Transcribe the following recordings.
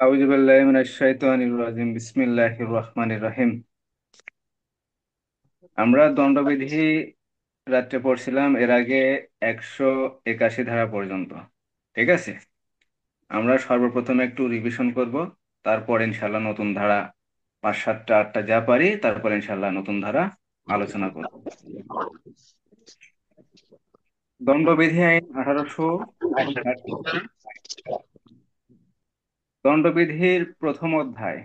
আউযু বিল্লাহি মিনাশ শাইতানির রাজিম বিসমিল্লাহির রহমানির রহিম। আমরা দণ্ডবিধি রাত্রে পড়ছিলাম এর আগে 181 ধারা পর্যন্ত। ঠিক আছে, আমরা সর্বপ্রথমে একটু রিভিশন করব, তারপর ইনশাল্লাহ নতুন ধারা 5, 7, 8টা যা পারি, তারপর ইনশাল্লাহ নতুন ধারা আলোচনা করব। দণ্ডবিধি আইন 1868। দণ্ডবিধির প্রথম অধ্যায়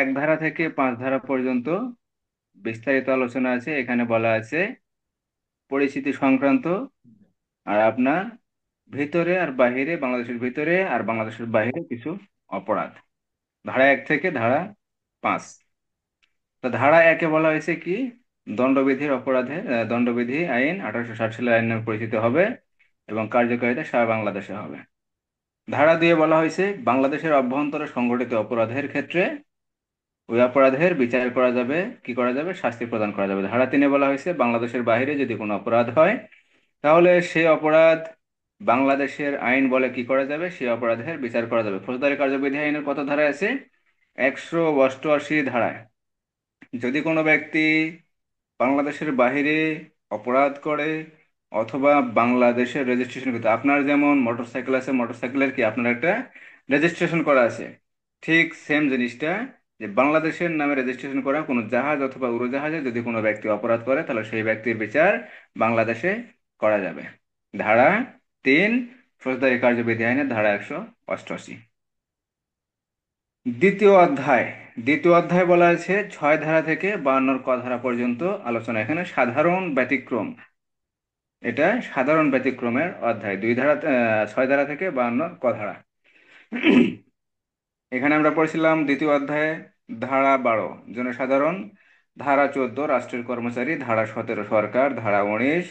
1 ধারা থেকে 5 ধারা পর্যন্ত বিস্তারিত আলোচনা আছে। এখানে বলা আছে পরিচিতি সংক্রান্ত, আর আপনার ভিতরে আর বাহিরে, বাংলাদেশের ভিতরে আর বাংলাদেশের বাহিরে কিছু অপরাধ। ধারা 1 থেকে ধারা 5। তো ধারা 1-এ বলা হয়েছে কি, দণ্ডবিধির অপরাধে দণ্ডবিধি আইন 1860 সালের আইন নামে পরিচিত হবে এবং কার্যকারিতা সারা বাংলাদেশে হবে। ধারা 2-এ বলা হয়েছে বাংলাদেশের অভ্যন্তরে সংঘটিত অপরাধের ক্ষেত্রে ওই অপরাধের বিচার করা যাবে, কি করা যাবে, শাস্তি প্রদান করা যাবে। ধারা 3-এ বলা হয়েছে বাংলাদেশের বাইরে যদি কোনো অপরাধ হয়, তাহলে সেই অপরাধ বাংলাদেশের আইন বলে কি করা যাবে, সেই অপরাধের বিচার করা যাবে। ফৌজদারি কার্যবিধি আইনের কত ধারায় আছে? 188 ধারায়। যদি কোনো ব্যক্তি বাংলাদেশের বাইরে অপরাধ করে অথবা বাংলাদেশের রেজিস্ট্রেশন করতে, আপনার যেমন মোটরসাইকেল আছে, মোটরসাইকেলের কি আপনার একটা রেজিস্ট্রেশন করা আছে, ঠিক সেম জিনিসটা যে বাংলাদেশের নামে রেজিস্ট্রেশন করা কোনো জাহাজ অথবা উড়োজাহাজে যদি কোনো ব্যক্তি অপরাধ করে, তাহলে সেই ব্যক্তির বিচার বাংলাদেশে করা যাবে। ধারা 3, ফৌজদারি কার্যবিধি আইনের ধারা 188। দ্বিতীয় অধ্যায় দ্বিতীয় অধ্যায় বলা আছে 6 ধারা থেকে 52 ক ধারা পর্যন্ত আলোচনা। এখানে সাধারণ ব্যতিক্রম, এটা সাধারণ ব্যতিক্রমের অধ্যায়। 6 ধারা থেকে 52 ক ধারা। এখানে আমরা পড়ছিলাম দ্বিতীয় অধ্যায়ে ধারা 12 জনসাধারণ, ধারা 14 রাষ্ট্রের কর্মচারী, ধারা 17 সরকার, ধারা 19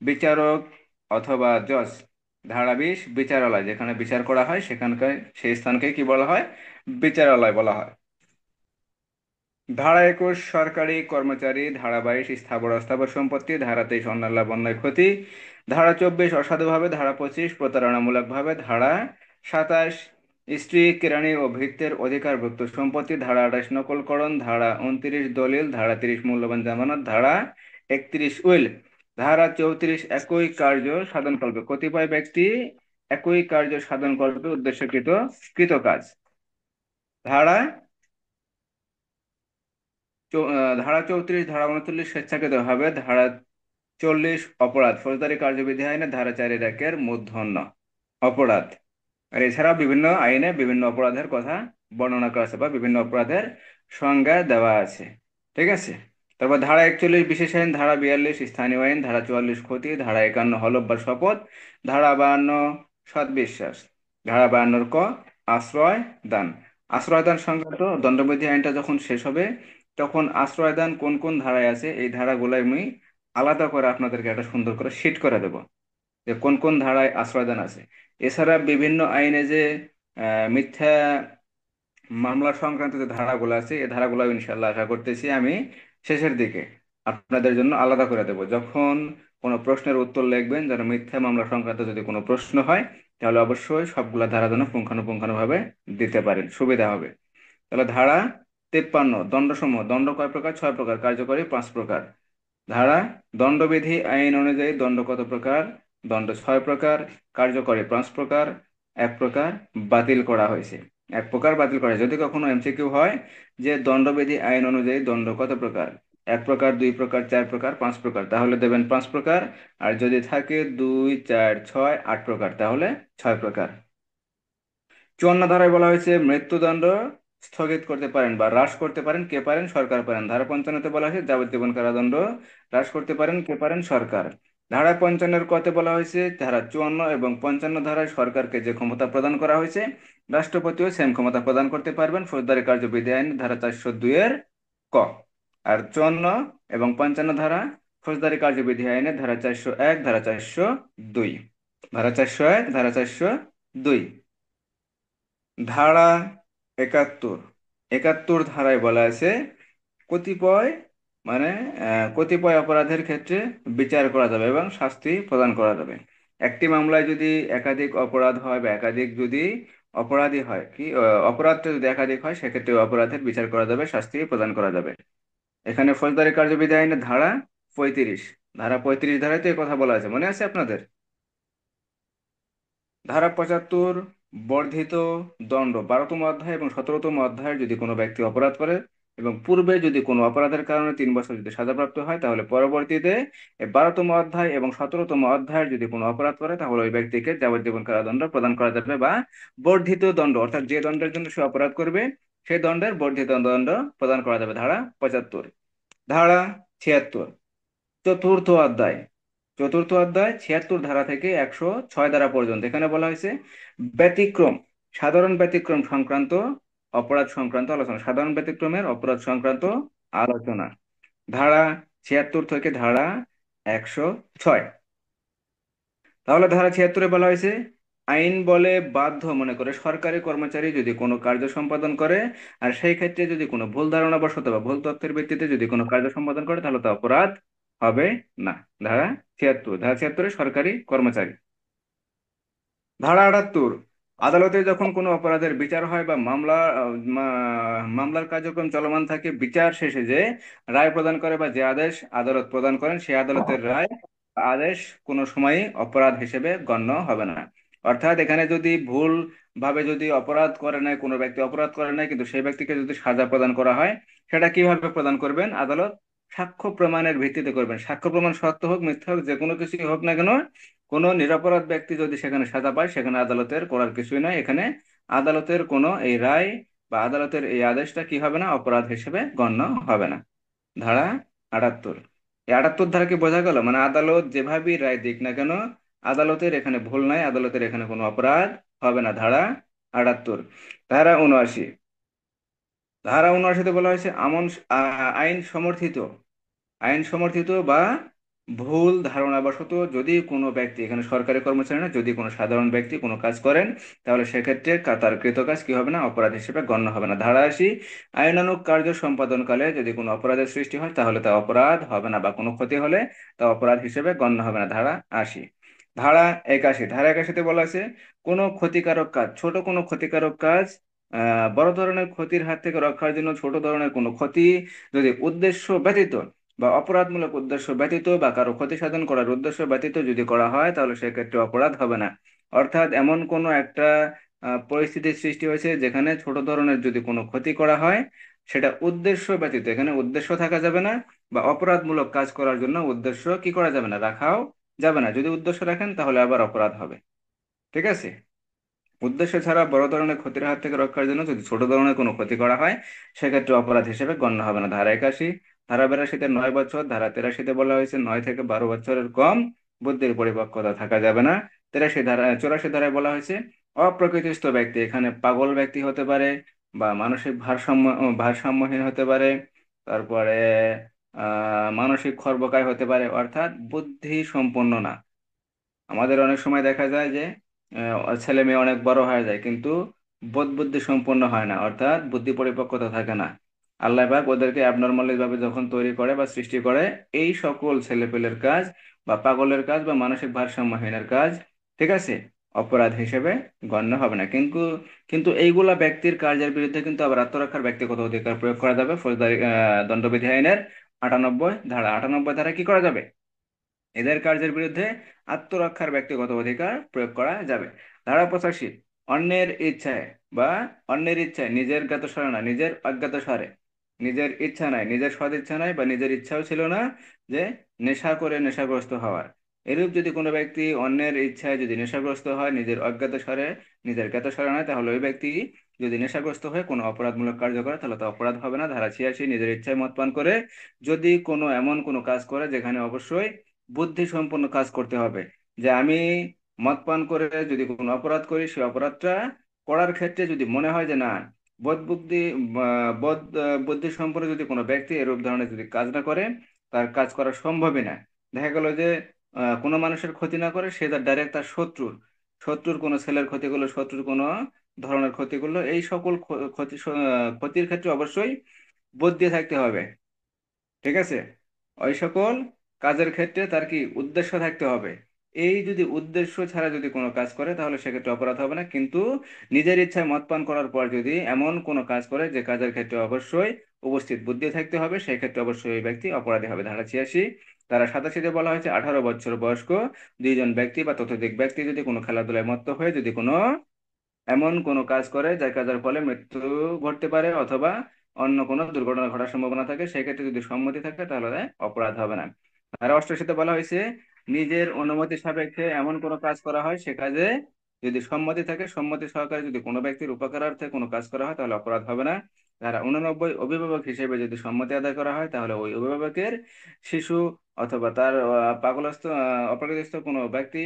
বিচারক অথবা জজ, ধারা 20 বিচারালয়, যেখানে বিচার করা হয় সেখানকার সেই স্থানকে কি বলা হয়, বিচারালয় বলা হয়। ধারা 21 সরকারি কর্মচারী, ধারা 22 স্থাবর অস্থাবর সম্পত্তি, ধারা 23 অন্যান্য বন্যায় ক্ষতি, ধারা 24 অসাধুভাবে, ধারা 25 প্রতারণামূলকভাবে, ধারা 27 স্ত্রী কেরানি ও ভৃত্যের অধিকারভুক্ত সম্পত্তি, ধারা 28 নকলকরণ, ধারা 29 দলিল, ধারা 30 মূল্যবান জামানত, ধারা 31 উইল, ধারা 34 একই কার্য সাধনকল্পে কতিপয় ব্যক্তি একই কার্য সাধনকল্পে উদ্দেশ্যকৃত কৃত কাজ। ধারা ধারা 34, ধারা 39 স্বেচ্ছাকৃত ভাবে, ধারা 40 অপরাধ, ফৌজদারি কার্যবিধি আইনে ধারা 4-এর মূর্ধন্য অপরাধ। আর এছাড়াও বিভিন্ন আইনে বিভিন্ন অপরাধের কথা বর্ণনা করা আছে বা বিভিন্ন অপরাধের সংজ্ঞা দেওয়া আছে। ঠিক আছে, তারপর ধারা 41 বিশেষ আইন, ধারা 42 স্থানীয় আইন, ধারা 44 ক্ষতি, ধারা 51 হলফ বা শপথ, ধারা 52 সৎবিশ্বাস, ধারা 52 আশ্রয় দান। আশ্রয় দান সংক্রান্ত দণ্ডবিধি আইনটা যখন শেষ হবে, তখন আশ্রয় দান কোন কোন ধারায় আছে এই ধারাগুলো আমি আলাদা করে আপনাদেরকে একটা সুন্দর করে শিট করে দেব, যে কোন কোন ধারায় আশ্রয়দান আছে। এছাড়া বিভিন্ন আইনে যে মিথ্যা মামলা সংক্রান্ত যে ধারাগুলো আছে, এই ধারাগুলো ইনশাল্লাহ আশা করতেছি আমি শেষের দিকে আপনাদের জন্য আলাদা করে দেব। যখন কোনো প্রশ্নের উত্তর লিখবেন, যেন মিথ্যা মামলা সংক্রান্ত যদি কোনো প্রশ্ন হয়, তাহলে অবশ্যই সবগুলা ধারা যেন পুঙ্খানুপুঙ্খানুভাবে দিতে পারেন, সুবিধা হবে। তাহলে ধারা 53 দণ্ডসমূহ, দণ্ড কয় প্রকার? 6 প্রকার, কার্যকরী 5 প্রকার। ধারা দণ্ডবিধি আইন অনুযায়ী দণ্ড কত প্রকার? দণ্ড 6 প্রকার, কার্যকরী 5 প্রকার, 1 প্রকার বাতিল করা হয়েছে। 1 প্রকার বাতিল করা হয়েছে। যদি কখনো এমসিকিউ হয় যে দণ্ডবিধি আইন অনুযায়ী দণ্ড কত প্রকার, 1 প্রকার, 2 প্রকার, 4 প্রকার, 5 প্রকার, তাহলে দেবেন 5 প্রকার। আর যদি থাকে 2, 4, 6, 8 প্রকার, তাহলে 6 প্রকার। 54 ধারায় বলা হয়েছে মৃত্যুদণ্ড স্থগিত করতে পারেন বা হ্রাস করতে পারেন, কে পারেন? সরকার পারেন। ধারা 55-তে বলা হয়েছে যাবজ্জীবন কারাদণ্ড হ্রাস করতে পারেন, কে পারেন? সরকার। ধারা 55-এর কতে বলা হয়েছে, ধারা 54 এবং 55 ধারায় সরকারকে যে ক্ষমতা প্রদান করা হয়েছে, রাষ্ট্রপতিও সেম ক্ষমতা প্রদান করতে পারবেন, ফৌজদারি কার্যবিধি আইন ধারা 402-এর ক। আর 54 এবং 55 ধারা ফৌজদারি কার্যবিধি আইনের ধারা 401, ধারা 402, ধারা 401, ধারা 402। ধারা 71, 71 ধারায় বলা আছে কতিপয় মানে কতিপয় অপরাধের ক্ষেত্রে বিচার করা যাবে এবং শাস্তি প্রদান করা যাবে। একটি মামলায় যদি একাধিক অপরাধ হয় বা একাধিক যদি অপরাধী হয় কি অপরাধটা যদি একাধিক হয় সেক্ষেত্রে ওই অপরাধের বিচার করা যাবে, শাস্তি প্রদান করা যাবে। এখানে ফৌজদারি কার্যবিধি আইনের ধারা 35, ধারা 35 ধারায় তো এই কথা বলা আছে, মনে আছে আপনাদের? ধারা 75, বর্ধিত দণ্ড 12তম অধ্যায় এবং 17তম অধ্যায়ের যদি কোনো ব্যক্তি অপরাধ করে এবং পূর্বে যদি কোনো অপরাধের কারণে 3 বছর যদি সাজাপ্রাপ্ত হয়, তাহলে পরবর্তীতে এই 12তম অধ্যায় এবং 17তম অধ্যায়ের যদি কোনো অপরাধ করে তাহলে ওই ব্যক্তিকে যাবজ্জীবন কারাদণ্ড প্রদান করা যাবে, বা বর্ধিত দণ্ড, অর্থাৎ যে দণ্ডের জন্য সে অপরাধ করবে সেই দণ্ডের বর্ধিত দণ্ড প্রদান করা যাবে। ধারা 75। ধারা 76, চতুর্থ অধ্যায়। 76 ধারা থেকে 106 ধারা পর্যন্ত এখানে বলা হয়েছে ব্যতিক্রম, সাধারণ ব্যতিক্রম সংক্রান্ত অপরাধ সংক্রান্ত আলোচনা, সাধারণ ব্যতিক্রমের অপরাধ সংক্রান্ত আলোচনা। ধারা 76 থেকে ধারা 106। তাহলে ধারা 76-এ বলা হয়েছে আইন বলে বাধ্য মনে করে সরকারি কর্মচারী যদি কোনো কার্য সম্পাদন করে, আর সেই ক্ষেত্রে যদি কোনো ভুল ধারণা বশত বা ভুল তথ্যের ভিত্তিতে যদি কোনো কার্য সম্পাদন করে তাহলে তা অপরাধ হবে না। ধারা 76 সরকারি কর্মচারী। ধারা 78, আদালতে যখন কোনো অপরাধের বিচার হয় বা মামলার কার্যক্রম চলমান থাকে, বিচার শেষে যে রায় প্রদান করে বা যে আদেশ আদালত প্রদান করেন সেই আদালতের রায় বা আদেশ কোনো সময়ই অপরাধ হিসেবে গণ্য হবে না। অর্থাৎ এখানে যদি ভুল ভাবে যদি অপরাধ করে নাই, কোনো ব্যক্তি অপরাধ করে নাই কিন্তু সেই ব্যক্তিকে যদি সাজা প্রদান করা হয়, সেটা কিভাবে প্রদান করবেন? আদালত সাক্ষ্য প্রমাণের ভিত্তিতে করবেন। সাক্ষ্য প্রমাণ সত্য হোক মিথ্যা হোক যে কোনো কিছুই হোক না কেন, কোনো নিরপরাধ ব্যক্তি যদি সেখানে সাজা পায় সেখানে আদালতের করার কিছুই নাই। এখানে আদালতের কোনো এই রায় বা আদালতের এই আদেশটা কি হবে না? অপরাধ হিসেবে গণ্য হবে না। ধারা 78, এই 78 ধারা কি বোঝা গেল? মানে আদালত যেভাবেই রায় দিক না কেন, আদালতের এখানে ভুল নাই, আদালতের এখানে কোনো অপরাধ হবে না। ধারা 78। ধারা 79, ধারা 79-তে বলা হয়েছে আইন সমর্থিত, আইন সমর্থিত বা ভুল ধারণাবশত যদি কোনো ব্যক্তি, এখানে সরকারি কর্মচারী না, যদি কোনো সাধারণ ব্যক্তি কোনো কাজ করেন তাহলে সেক্ষেত্রে তার কৃত কাজ কি হবে না? অপরাধ হিসেবে গণ্য হবে না। ধারা 80, আইনানুগ কার্য সম্পাদনকালে যদি কোনো অপরাধের সৃষ্টি হয় তাহলে তা অপরাধ হবে না, বা কোনো ক্ষতি হলে তা অপরাধ হিসেবে গণ্য হবে না। ধারা 80। ধারা 81, তে বলা আছে কোনো ক্ষতিকারক কাজ, ছোট কোনো ক্ষতিকারক কাজ বড় ধরনের ক্ষতির হাত থেকে রক্ষার জন্য ছোট ধরনের কোনো ক্ষতি যদি উদ্দেশ্য ব্যতীত বা অপরাধমূলক উদ্দেশ্য ব্যতীত বা কারো ক্ষতি সাধন করার উদ্দেশ্য ব্যতীত যদি করা হয় তাহলে সেক্ষেত্রে অপরাধ হবে না। অর্থাৎ এমন কোনো একটা পরিস্থিতির সৃষ্টি হয়েছে যেখানে ছোট ধরনের যদি কোনো ক্ষতি করা হয়, সেটা উদ্দেশ্য ব্যতীত, এখানে উদ্দেশ্য থাকা যাবে না, বা অপরাধমূলক কাজ করার জন্য উদ্দেশ্য কি করা যাবে না? রাখাও যাবে না। যদি উদ্দেশ্য রাখেন তাহলে আবার অপরাধ হবে। ঠিক আছে? উদ্দেশ্য ছাড়া বড় ধরনের ক্ষতির হাত থেকে রক্ষার জন্য যদি ছোট ধরনের কোনো ক্ষতি করা হয় সেক্ষেত্রে অপরাধ হিসেবে গণ্য হবে না। ধারা 81। ধারা 82-তে 9 বছর। ধারা 83-তে বলা হয়েছে 9 থেকে 12 বছরের কম বুদ্ধির পরিপক্কতা থাকা যাবে না। 84 ধারায় বলা হয়েছে অপ্রকৃতিস্থ ব্যক্তি, এখানে পাগল ব্যক্তি হতে পারে বা মানসিক ভারসাম্যহীন হতে পারে, তারপরে মানসিক খর্বকায় হতে পারে, অর্থাৎ বুদ্ধি সম্পন্ন না। আমাদের অনেক সময় দেখা যায় যে ছেলে মেয়ে অনেক বড় হয়ে যায় কিন্তু বোধ বুদ্ধি সম্পন্ন হয় না, অর্থাৎ বুদ্ধি পরিপক্কতা থাকে না। আল্লাহ পাক ওদেরকে অ্যাবনর্মালি ভাবে যখন তৈরি করে বা সৃষ্টি করে, এই সকল ছেলেপেলের কাজ বা পাগলের কাজ বা মানসিক ভারসাম্যহীনের কাজ, ঠিক আছে, অপরাধ হিসেবে গণ্য হবে না। কিন্তু কিন্তু এইগুলা ব্যক্তির কার্যের বিরুদ্ধে কিন্তু আবার আত্মরক্ষার ব্যক্তিগত অধিকার প্রয়োগ করা যাবে। ফৌজদারি দণ্ডবিধি আইনের 98 ধারা কি করা যাবে? এদের কার্যের বিরুদ্ধে আত্মরক্ষার ব্যক্তিগত অধিকার প্রয়োগ করা যাবে। ধারা 85, অন্যের ইচ্ছায় বা অন্যের ইচ্ছায়, নিজের জ্ঞাতসারে না, নিজের অজ্ঞাতসারে, নিজের ইচ্ছা নাই, নিজের সদিচ্ছা নাই বা নিজের ইচ্ছাও ছিল না যে নেশা করে নেশাগ্রস্ত হওয়ার, এরূপ যদি কোনো ব্যক্তি অন্যের ইচ্ছায় যদি নেশাগ্রস্ত হয়, নিজের অজ্ঞাতসারে, নিজের জ্ঞাতসারে নয়, তাহলে ওই ব্যক্তি যদি নেশাগ্রস্ত হয়ে কোনো অপরাধমূলক কার্য করে তাহলে তো অপরাধ হবে না। ধারা 86, নিজের ইচ্ছায় মদ পান করে যদি কোনো এমন কোনো কাজ করে যেখানে অবশ্যই বুদ্ধি সম্পন্ন কাজ করতে হবে, যে আমি মদ পান করে যদি কোনো অপরাধ করি সেই অপরাধটা করার ক্ষেত্রে যদি মনে হয় যে না, বোধ বুদ্ধি বোধ বুদ্ধি সম্পন্ন যদি কোনো ব্যক্তি এরূপ ধরনের যদি কাজ না করে তার কাজ করা সম্ভবই না। দেখা গেল যে কোনো মানুষের ক্ষতি না করে সে তার ডাইরেক্ট তার শত্রুর কোনো ছেলের ক্ষতি করলো, শত্রুর কোনো ধরনের ক্ষতি করলো, এই সকল ক্ষতির ক্ষেত্রে অবশ্যই বুদ্ধি থাকতে হবে। ঠিক আছে? ওই সকল কাজের ক্ষেত্রে তার কি উদ্দেশ্য থাকতে হবে। এই যদি উদ্দেশ্য ছাড়া যদি কোনো কাজ করে তাহলে সেক্ষেত্রে অপরাধ হবে না, কিন্তু নিজের ইচ্ছায় মদ পান করার পর যদি এমন কোনো কাজ করে যে কাজের ক্ষেত্রে অবশ্যই উপস্থিত বুদ্ধি থাকতে হবে, সেই ক্ষেত্রে অবশ্যই ওই ব্যক্তি অপরাধী হবে। ধারা 86, ধারা 87 বলা হয়েছে 18 বছর বয়স্ক দুইজন ব্যক্তি বা ততোধিক ব্যক্তি যদি কোনো খেলাধুলায় মত্ত হয়ে যদি কোনো এমন কোনো কাজ করে যে কাজের ফলে মৃত্যু ঘটতে পারে অথবা অন্য কোনো দুর্ঘটনা ঘটার সম্ভাবনা থাকে, সেক্ষেত্রে যদি সম্মতি থাকে তাহলে অপরাধ হবে না। ধারা 88 বলা হয়েছে নিজের অনুমতি সাপেক্ষে এমন কোনো কাজ করা হয় সে কাজে যদি সম্মতি থাকে, সম্মতি সহকারে যদি কোনো ব্যক্তির উপকারার্থে কোনো কাজ করা হয় তাহলে অপরাধ হবে না। ধারা 89, অভিভাবক হিসেবে যদি সম্মতি আদায় করা হয় তাহলে ওই অভিভাবকের শিশু অথবা তার পাগলস্থ অপ্রাপ্তবয়স্ক কোনো ব্যক্তি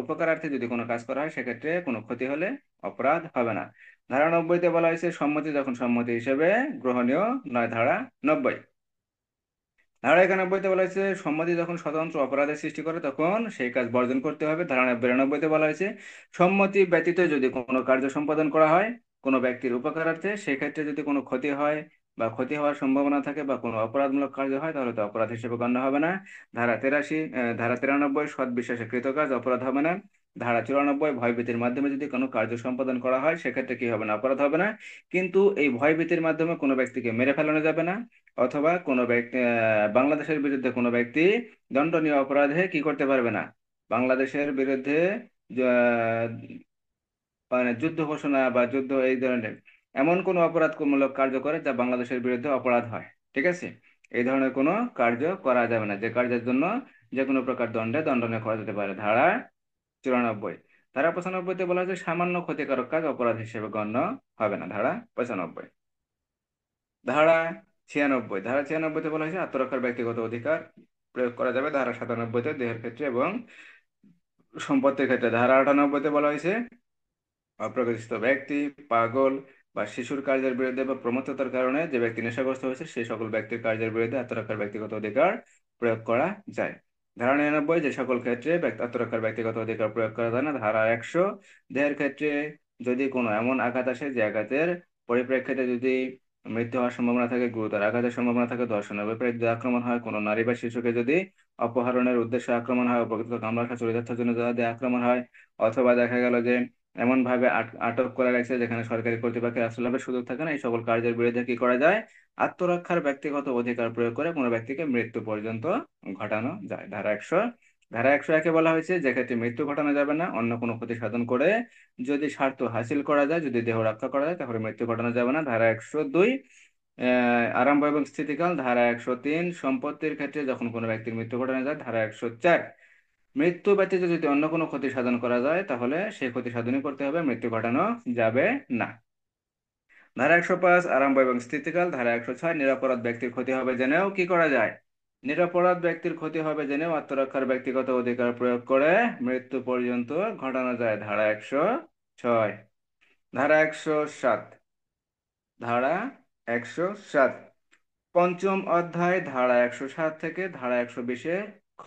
উপকারার্থে যদি কোনো কাজ করা হয় সেক্ষেত্রে কোনো ক্ষতি হলে অপরাধ হবে না। ধারা 90-তে বলা হয়েছে সম্মতি যখন সম্মতি হিসেবে গ্রহণীয় নয়। ধারা 90, ধারা 91-তে বলা হয়েছে সম্মতি যখন স্বতন্ত্র অপরাধের সৃষ্টি করে তখন সেই কাজ বর্জন করতে হবে। ধারা 92-তে বলা হয়েছে সম্মতি ব্যতীত যদি কোনো কার্য সম্পাদন করা হয় কোনো ব্যক্তির উপকারার্থে, সেক্ষেত্রে যদি কোনো ক্ষতি হয় বা ক্ষতি হওয়ার সম্ভাবনা থাকে বা কোনো অপরাধমূলক কার্য হয় তাহলে তো অপরাধ হিসেবে গণ্য হবে না। ধারা 83, ধারা 93 সৎ বিশ্বাসে কৃত কাজ অপরাধ হবে না। ধারা 94 ভয়ভীতির মাধ্যমে যদি কোনো কার্য সম্পাদন করা হয় সেক্ষেত্রে কি হবে না, অপরাধ হবে না। কিন্তু এই ভয়ভীতির মাধ্যমে কোনো ব্যক্তিকে মেরে ফেলানো যাবে না, অথবা কোনো ব্যক্তি বাংলাদেশের বিরুদ্ধে কোনো ব্যক্তি দণ্ডনীয় অপরাধে কি করতে পারবে না, বাংলাদেশের বিরুদ্ধে য- মানে যুদ্ধ ঘোষণা বা যুদ্ধ এই ধরনের এমন কোনো অপরাধমূলক কার্য করে যা বাংলাদেশের বিরুদ্ধে অপরাধ হয়। ঠিক আছে, এই ধরনের কোনো কার্য করা যাবে না যে কার্যের জন্য যে কোনো প্রকার দণ্ডে দণ্ডনীয় করা যেতে পারে। ধারা 94, ধারা 95-তে বলা হয়েছে সামান্য ক্ষতিকারক কাজ অপরাধ হিসেবে গণ্য হবে না। ধারা 95, ধারা 96, ধারা 96-তে বলা হয়েছে আত্মরক্ষার ব্যক্তিগত অধিকার প্রয়োগ করা যাবে। ধারা 97-তে দেহের ক্ষেত্রে এবং সম্পত্তির ক্ষেত্রে। ধারা 98-তে বলা হয়েছে অপ্রকৃতিস্থ ব্যক্তি, পাগল বা শিশুর কার্যের বিরুদ্ধে বা প্রমত্ততার কারণে যে ব্যক্তি নেশাগ্রস্ত হয়েছে সেই সকল ব্যক্তির কার্যের বিরুদ্ধে আত্মরক্ষার ব্যক্তিগত অধিকার প্রয়োগ করা যায়। ধারা 99, যে সকল ক্ষেত্রে আত্মরক্ষার ব্যক্তিগত অধিকার প্রয়োগ করা যায় না। ধারা 100, দেহের ক্ষেত্রে যদি কোনো এমন আঘাত আসে যে আঘাতের পরিপ্রেক্ষিতে যদি মৃত্যু হওয়ার সম্ভাবনা থাকে, গুরুতর আঘাতের সম্ভাবনা থাকে, ধর্ষণের ব্যাপারে যদি আক্রমণ হয়, কোনো নারী বা শিশুকে যদি অপহরণের উদ্দেশ্যে আক্রমণ হয়, অপরকে কামড়ার চরিতার্থের জন্য যদি আক্রমণ হয়, অথবা দেখা গেল যে এমন ভাবে আটক করে রাখছে যেখানে সরকারি কর্তৃপক্ষের আশ্রয় সুযোগ থাকে না, এই সকল কার্যের বিরুদ্ধে কি করা যায়, আত্মরক্ষার ব্যক্তিগত অধিকার প্রয়োগ করে কোনো ব্যক্তিকে মৃত্যু পর্যন্ত ঘটানো যায়। ধারা 100, ধারা 101-এ বলা হয়েছে যে ক্ষেত্রে মৃত্যু ঘটানো যাবে না, অন্য কোনো ক্ষতি সাধন করে যদি স্বার্থ হাসিল করা যায়, যদি দেহ রক্ষা করা যায় তাহলে মৃত্যু ঘটানো যাবে না। ধারা 102, আরম্ভ এবং স্থিতিকাল। ধারা 103, সম্পত্তির ক্ষেত্রে যখন কোনো ব্যক্তির মৃত্যু ঘটানো যায়। ধারা 104, মৃত্যু ব্যতীত যদি অন্য কোনো ক্ষতি সাধন করা যায় তাহলে সেই ক্ষতি সাধনই করতে হবে, মৃত্যু ঘটানো যাবে না। ধারা 105, আরম্ভ এবং স্থিতিকাল। ধারা 106, নিরপরাধ ব্যক্তির ক্ষতি হবে জেনেও কি করা যায়, নিরপরাধ ব্যক্তির ক্ষতি হবে জেনেও আত্মরক্ষার ব্যক্তিগত অধিকার প্রয়োগ করে মৃত্যু পর্যন্ত ঘটানো যায়। ধারা 106, ধারা 107, ধারা 107, পঞ্চম অধ্যায় ধারা 107 থেকে ধারা 120-এ খ,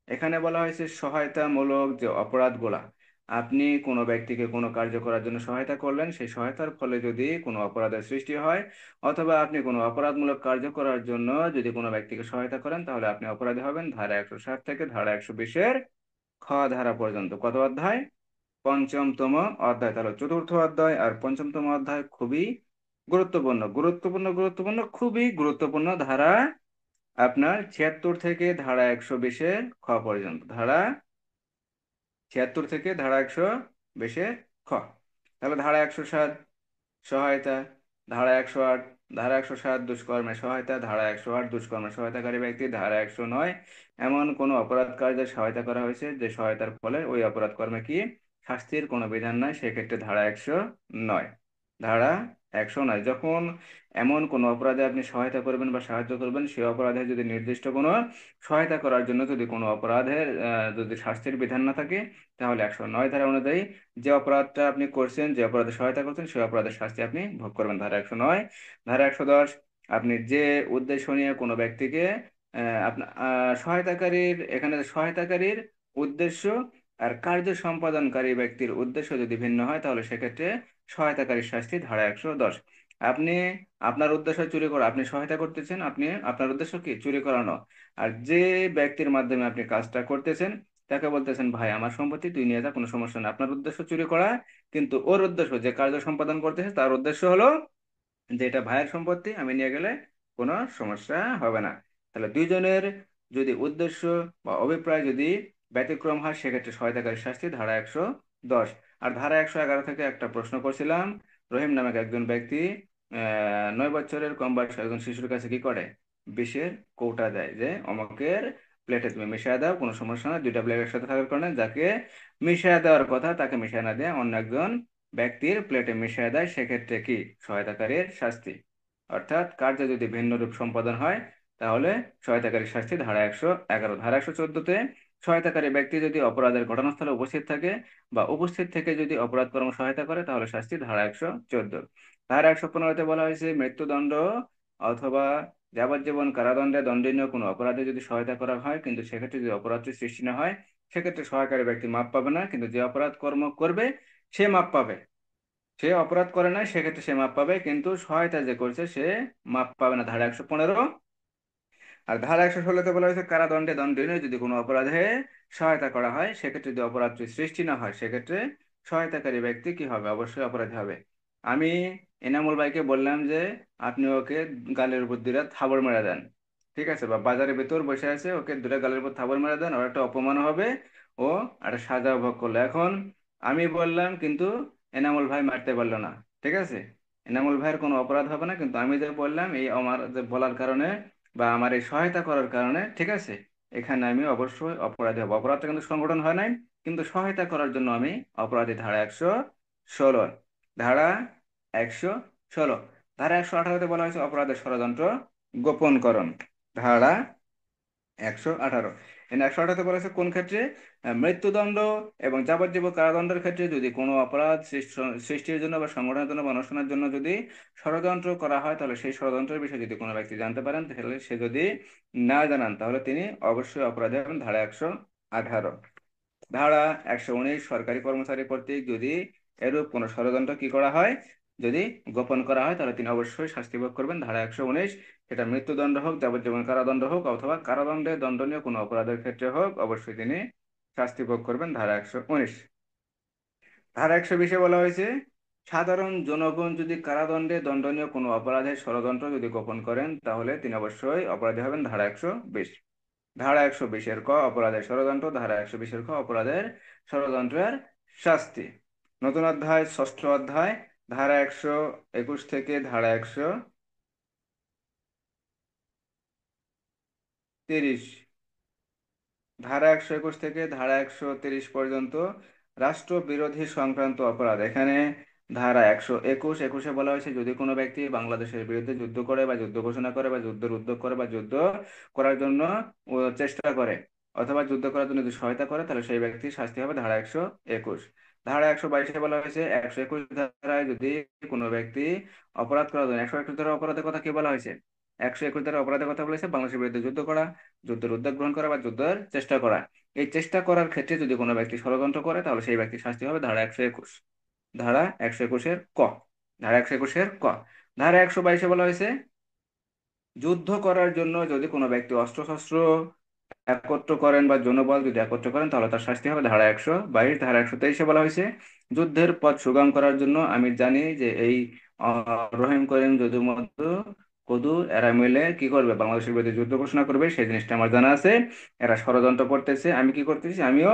এখানে বলা হয়েছে সহায়তামূলক যে অপরাধগুলা, আপনি কোনো ব্যক্তিকে কোনো কার্য করার জন্য সহায়তা করলেন, সেই সহায়তার ফলে যদি কোনো অপরাধের সৃষ্টি হয় অথবা আপনি কোনো অপরাধমূলক কার্য করার জন্য যদি কোনো ব্যক্তিকে সহায়তা করেন তাহলে আপনি অপরাধী হবেন। ধারা 107 থেকে ধারা 120-এর খ ধারা পর্যন্ত। কত অধ্যায়? পঞ্চমতম অধ্যায়। তাহলে চতুর্থ অধ্যায় আর পঞ্চমতম অধ্যায় খুবই গুরুত্বপূর্ণ, গুরুত্বপূর্ণ, গুরুত্বপূর্ণ, খুবই গুরুত্বপূর্ণ। ধারা আপনার 76 থেকে ধারা 120-এর খ পর্যন্ত। ধারা 76 থেকে ধারা 120-এর খ। তাহলে ধারা 107 সহায়তা, ধারা 108, ধারা 107 দুষ্কর্মের সহায়তা, ধারা 108 দুষ্কর্মের সহায়তাকারী ব্যক্তি, ধারা 109 এমন কোনো অপরাধ কার্যে সহায়তা করা হয়েছে যে সহায়তার ফলে ওই অপরাধ কর্মে কি শাস্তির কোনো বিধান নাই, সেক্ষেত্রে ধারা 109। ধারা 109, যখন এমন কোনো অপরাধে আপনি সহায়তা করবেন বা সাহায্য করবেন সেই অপরাধে যদি নির্দিষ্ট কোনো সহায়তা করার জন্য যদি কোনো অপরাধের যদি শাস্তির বিধান না থাকে তাহলে 109 ধারা অনুযায়ী যে অপরাধটা আপনি করছেন, যে অপরাধে সহায়তা করছেন সেই অপরাধের শাস্তি আপনি ভোগ করবেন। ধারা 109। ধারা 110, আপনি যে উদ্দেশ্য নিয়ে কোনো ব্যক্তিকে আপনার সহায়তাকারীর, এখানে সহায়তাকারীর উদ্দেশ্য আর কার্য সম্পাদনকারী ব্যক্তির উদ্দেশ্য যদি ভিন্ন হয় তাহলে সেক্ষেত্রে সহায়তাকারীর শাস্তি। ধারা 110, আপনি আপনার উদ্দেশ্য চুরি করা, আপনি সহায়তা করতেছেন, আপনি আপনার উদ্দেশ্য কি চুরি করানো, আর যে ব্যক্তির মাধ্যমে আপনি কাজটা করতেছেন তাকে বলতেছেন ভাই আমার সম্পত্তি তুই নিয়ে যা, কোনো সমস্যা না, আপনার উদ্দেশ্য চুরি করা, কিন্তু ওর উদ্দেশ্য যে কার্য সম্পাদন করতেছে তার উদ্দেশ্য হলো যে এটা ভাইয়ের সম্পত্তি, আমি নিয়ে গেলে কোনো সমস্যা হবে না। তাহলে দুইজনের যদি উদ্দেশ্য বা অভিপ্রায় যদি ব্যতিক্রম হয় সেক্ষেত্রে সহায়তাকারী শাস্তি ধারা 110। আর ধারা 111 থেকে একটা প্রশ্ন করছিলাম, রহিম নামক একজন ব্যক্তি 9 বছরের কম বয়সী একজন শিশুর কাছে কি করে, বিষের কৌটা দেয়, যে অমুকের প্লেটে তুমি মিশিয়ে দাও, কোনো সমস্যা না, দুইটা প্লেট একসাথে থাকার কারণে যাকে মিশিয়ে দেওয়ার কথা তাকে মিশিয়ে না দিয়ে অন্য একজন ব্যক্তির প্লেটে মিশিয়ে দেয়, সেক্ষেত্রে কি সহায়তাকারীর শাস্তি। অর্থাৎ কার্য যদি ভিন্ন রূপ সম্পাদন হয় তাহলে সহায়তাকারী শাস্তি ধারা 111। ধারা 114-তে সহায়তাকারী ব্যক্তি যদি অপরাধের ঘটনাস্থলে উপস্থিত থাকে বা উপস্থিত থেকে যদি অপরাধ কর্ম সহায়তা করে তাহলে শাস্তি ধারা 114। ধারা 115-তে বলা হয়েছে মৃত্যুদণ্ড অথবা যাবজ্জীবন কারাদণ্ডে দণ্ডনীয় কোনো অপরাধে যদি সহায়তা করা হয় কিন্তু সেক্ষেত্রে যদি অপরাধটি সৃষ্টি না হয় সেক্ষেত্রে সহায়কারী ব্যক্তি মাপ পাবে না, কিন্তু যে অপরাধ কর্ম করবে সে মাপ পাবে। সে অপরাধ করে নাই সেক্ষেত্রে সে মাপ পাবে, কিন্তু সহায়তা যে করছে সে মাপ পাবে না, ধারা 115। আর ধারা 116-তে বলা হয়েছে কারাদণ্ডে দণ্ডনীয় যদি কোনো অপরাধে সহায়তা করা হয় সেক্ষেত্রে যদি অপরাধটি সৃষ্টি না হয় সেক্ষেত্রে সহায়তাকারী ব্যক্তি কি হবে, অবশ্যই অপরাধী হবে। আমি এনামুল ভাইকে বললাম যে আপনি ওকে গালের উপর দুটা থাবড় মেরে দেন, ঠিক আছে, বা বাজারের ভেতর বসে আছে ওকে দুটা গালের উপর থাবড় মেরে দেন, ওর একটা অপমান হবে, ও একটা সাজা ভোগ করলো। এখন আমি বললাম কিন্তু এনামুল ভাই মারতে পারলো না, ঠিক আছে, এনামুল ভাইয়ের কোনো অপরাধ হবে না, কিন্তু আমি যে বললাম এই আমার যে বলার কারণে বা আমার এই সহায়তা করার কারণে, ঠিক আছে, এখানে আমি অবশ্যই অপরাধী হব। অপরাধটা কিন্তু সংগঠন হয় নাই, কিন্তু সহায়তা করার জন্য আমি অপরাধী, ধারা 116। ধারা 116। ধারা 118-তে বলা হয়েছে অপরাধের ষড়যন্ত্র গোপনকরণ। ধারা 118। 118-তে বলা হয়েছে কোন ক্ষেত্রে, মৃত্যুদণ্ড এবং যাবজ্জীবন কারাদণ্ডের ক্ষেত্রে যদি কোনো অপরাধ সৃষ্টির জন্য বা সংগঠনের জন্য বা অনুষ্ঠানের জন্য যদি ষড়যন্ত্র করা হয় তাহলে সেই ষড়যন্ত্রের বিষয়ে যদি কোনো ব্যক্তি জানতে পারেন তাহলে সে যদি না জানান তাহলে তিনি অবশ্যই অপরাধী হবেন, ধারা 118। ধারা 119 সরকারি কর্মচারী কর্তৃক যদি এরূপ কোনো ষড়যন্ত্র কি করা হয়, যদি গোপন করা হয় তাহলে তিনি অবশ্যই শাস্তি ভোগ করবেন, ধারা 119। সেটা মৃত্যুদণ্ড হোক, যাবজ্জীবন কারাদণ্ড হোক অথবা কারাদণ্ডে দণ্ডনীয় কোনো অপরাধের ক্ষেত্রে হোক অবশ্যই তিনি শাস্তি ভোগ করবেন, ধারা 119। ধারা 120-এ বলা হয়েছে সাধারণ জনগণ যদি কারাদণ্ডে দণ্ডনীয় কোনো অপরাধের ষড়যন্ত্র যদি গোপন করেন তাহলে তিনি অবশ্যই অপরাধী হবেন, ধারা 120। ধারা 120-এর ক অপরাধের ষড়যন্ত্র, ধারা 120-এর খ অপরাধের ষড়যন্ত্রের শাস্তি। নতুন অধ্যায়, ষষ্ঠ অধ্যায়, ধারা 121 থেকে ধারা 130। ধারা 121 থেকে ধারা 130 পর্যন্ত রাষ্ট্র বিরোধী সংক্রান্ত অপরাধ। এখানে ধারা 121, 21-এ বলা হয়েছে যদি কোনো ব্যক্তি বাংলাদেশের বিরুদ্ধে যুদ্ধ করে বা যুদ্ধ ঘোষণা করে বা যুদ্ধের উদ্যোগ করে বা যুদ্ধ করার জন্য চেষ্টা করে অথবা যুদ্ধ করার জন্য যদি সহায়তা করে তাহলে সেই ব্যক্তির শাস্তি হবে, ধারা 121। ধারা 122-এ বলা হয়েছে 121 ধারায় যদি কোনো ব্যক্তি অপরাধ করার জন্য, 121 ধারা অপরাধের কথা কি বলা হয়েছে, 121 ধারা অপরাধের কথা বলেছে বাংলাদেশের বিরুদ্ধে যুদ্ধ করা, যুদ্ধের উদ্যোগ গ্রহণ করা বা যুদ্ধের চেষ্টা করা। এই চেষ্টা করার ক্ষেত্রে যদি কোনো ব্যক্তি ষড়যন্ত্র করে তাহলে সেই ব্যক্তির শাস্তি হবে, ধারা 121। ধারা 121-এর ক। ধারা 121-এর ক। ধারা 122-এ বলা হয়েছে যুদ্ধ করার জন্য যদি কোনো ব্যক্তি অস্ত্রশস্ত্র একত্র করেন বা জনবল যদি একত্র করেন তাহলে তার শাস্তি হবে, ধারা 122। ধারা 123-এ বলা হয়েছে যুদ্ধের পথ সুগম করার জন্য, আমি জানি যে এই রহিম করিম যদুর মতো কদু এরা মিলে কি করবে, বাংলাদেশের বিরুদ্ধে যুদ্ধ ঘোষণা করবে, সেই জিনিসটা আমার জানা আছে। এরা ষড়যন্ত্র করতেছে, আমি কি করতেছি, আমিও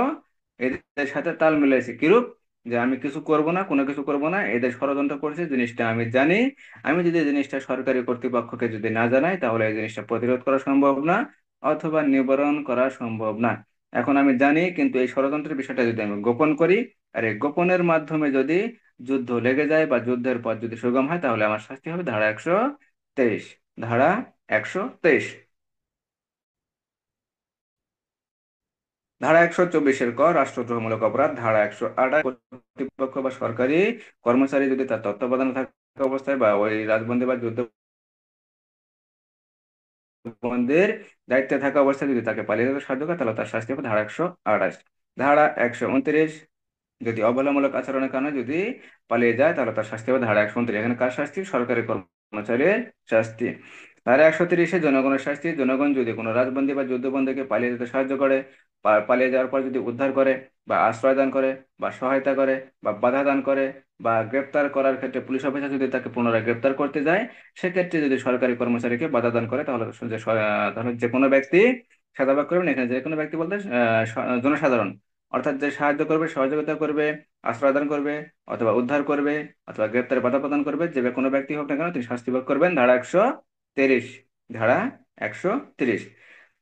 এদের সাথে তাল মিলাইছি, কিরূপ, যে আমি কিছু করব না, কোনো কিছু করব না, এদের ষড়যন্ত্র করছে জিনিসটা আমি জানি। আমি যদি এই জিনিসটা সরকারি কর্তৃপক্ষকে যদি না জানাই তাহলে এই জিনিসটা প্রতিরোধ করা সম্ভব না অথবা নিবারণ করা সম্ভব না। এখন আমি জানি কিন্তু এই ষড়যন্ত্রের বিষয়টা যদি আমি গোপন করি আর এই গোপনের মাধ্যমে যদি যুদ্ধ লেগে যায় বা যুদ্ধের পথ যদি সুগম হয় তাহলে আমার শাস্তি হবে, ধারা 123। ধারা 123। ধারা 124-এর ক রাষ্ট্রদ্রোহমূলক অপরাধ। ধারা 128 কর্তৃপক্ষ বা সরকারি কর্মচারী যদি তার তত্ত্বাবধানে থাকা অবস্থায় বা ওই রাজবন্দী বা যুদ্ধ বন্দির দায়িত্বে থাকা অবস্থায় যদি তাকে পালিয়ে যেতে সাহায্য করে তাহলে তার শাস্তি হবে, ধারা 128। ধারা 129 যদি অবহেলামূলক আচরণের কারণে যদি পালিয়ে যায় তাহলে তার শাস্তি হবে, ধারা 129। এখানে কার শাস্তি, সরকারি কর্মচারীর শাস্তি। ধারা 130-এ জনগণের শাস্তি, জনগণ যদি কোনো রাজবন্দী বা যুদ্ধবন্দীকে পালিয়ে যেতে সাহায্য করে, পালিয়ে যাওয়ার পর যদি উদ্ধার করে বা আশ্রয় দান করে বা সহায়তা করে বা বাধা দান করে বা গ্রেপ্তার করার ক্ষেত্রে পুলিশ অফিসার যদি তাকে পুনরায় গ্রেপ্তার করতে যায়, সেক্ষেত্রে যদি সরকারি কর্মচারীকে বাধা দান করে, তাহলে যে কোনো ব্যক্তি, সাদাবাগ করবেন এখানে যে কোনো ব্যক্তি বলতে জনসাধারণ, অর্থাৎ যে সাহায্য করবে, সহযোগিতা করবে, আশ্রয় দান করবে অথবা উদ্ধার করবে অথবা গ্রেপ্তারে বাধা প্রদান করবে, যে কোনো ব্যক্তি হোক না কেন তিনি শাস্তি ভোগ করবেন। ধারা 130। ধারা 130।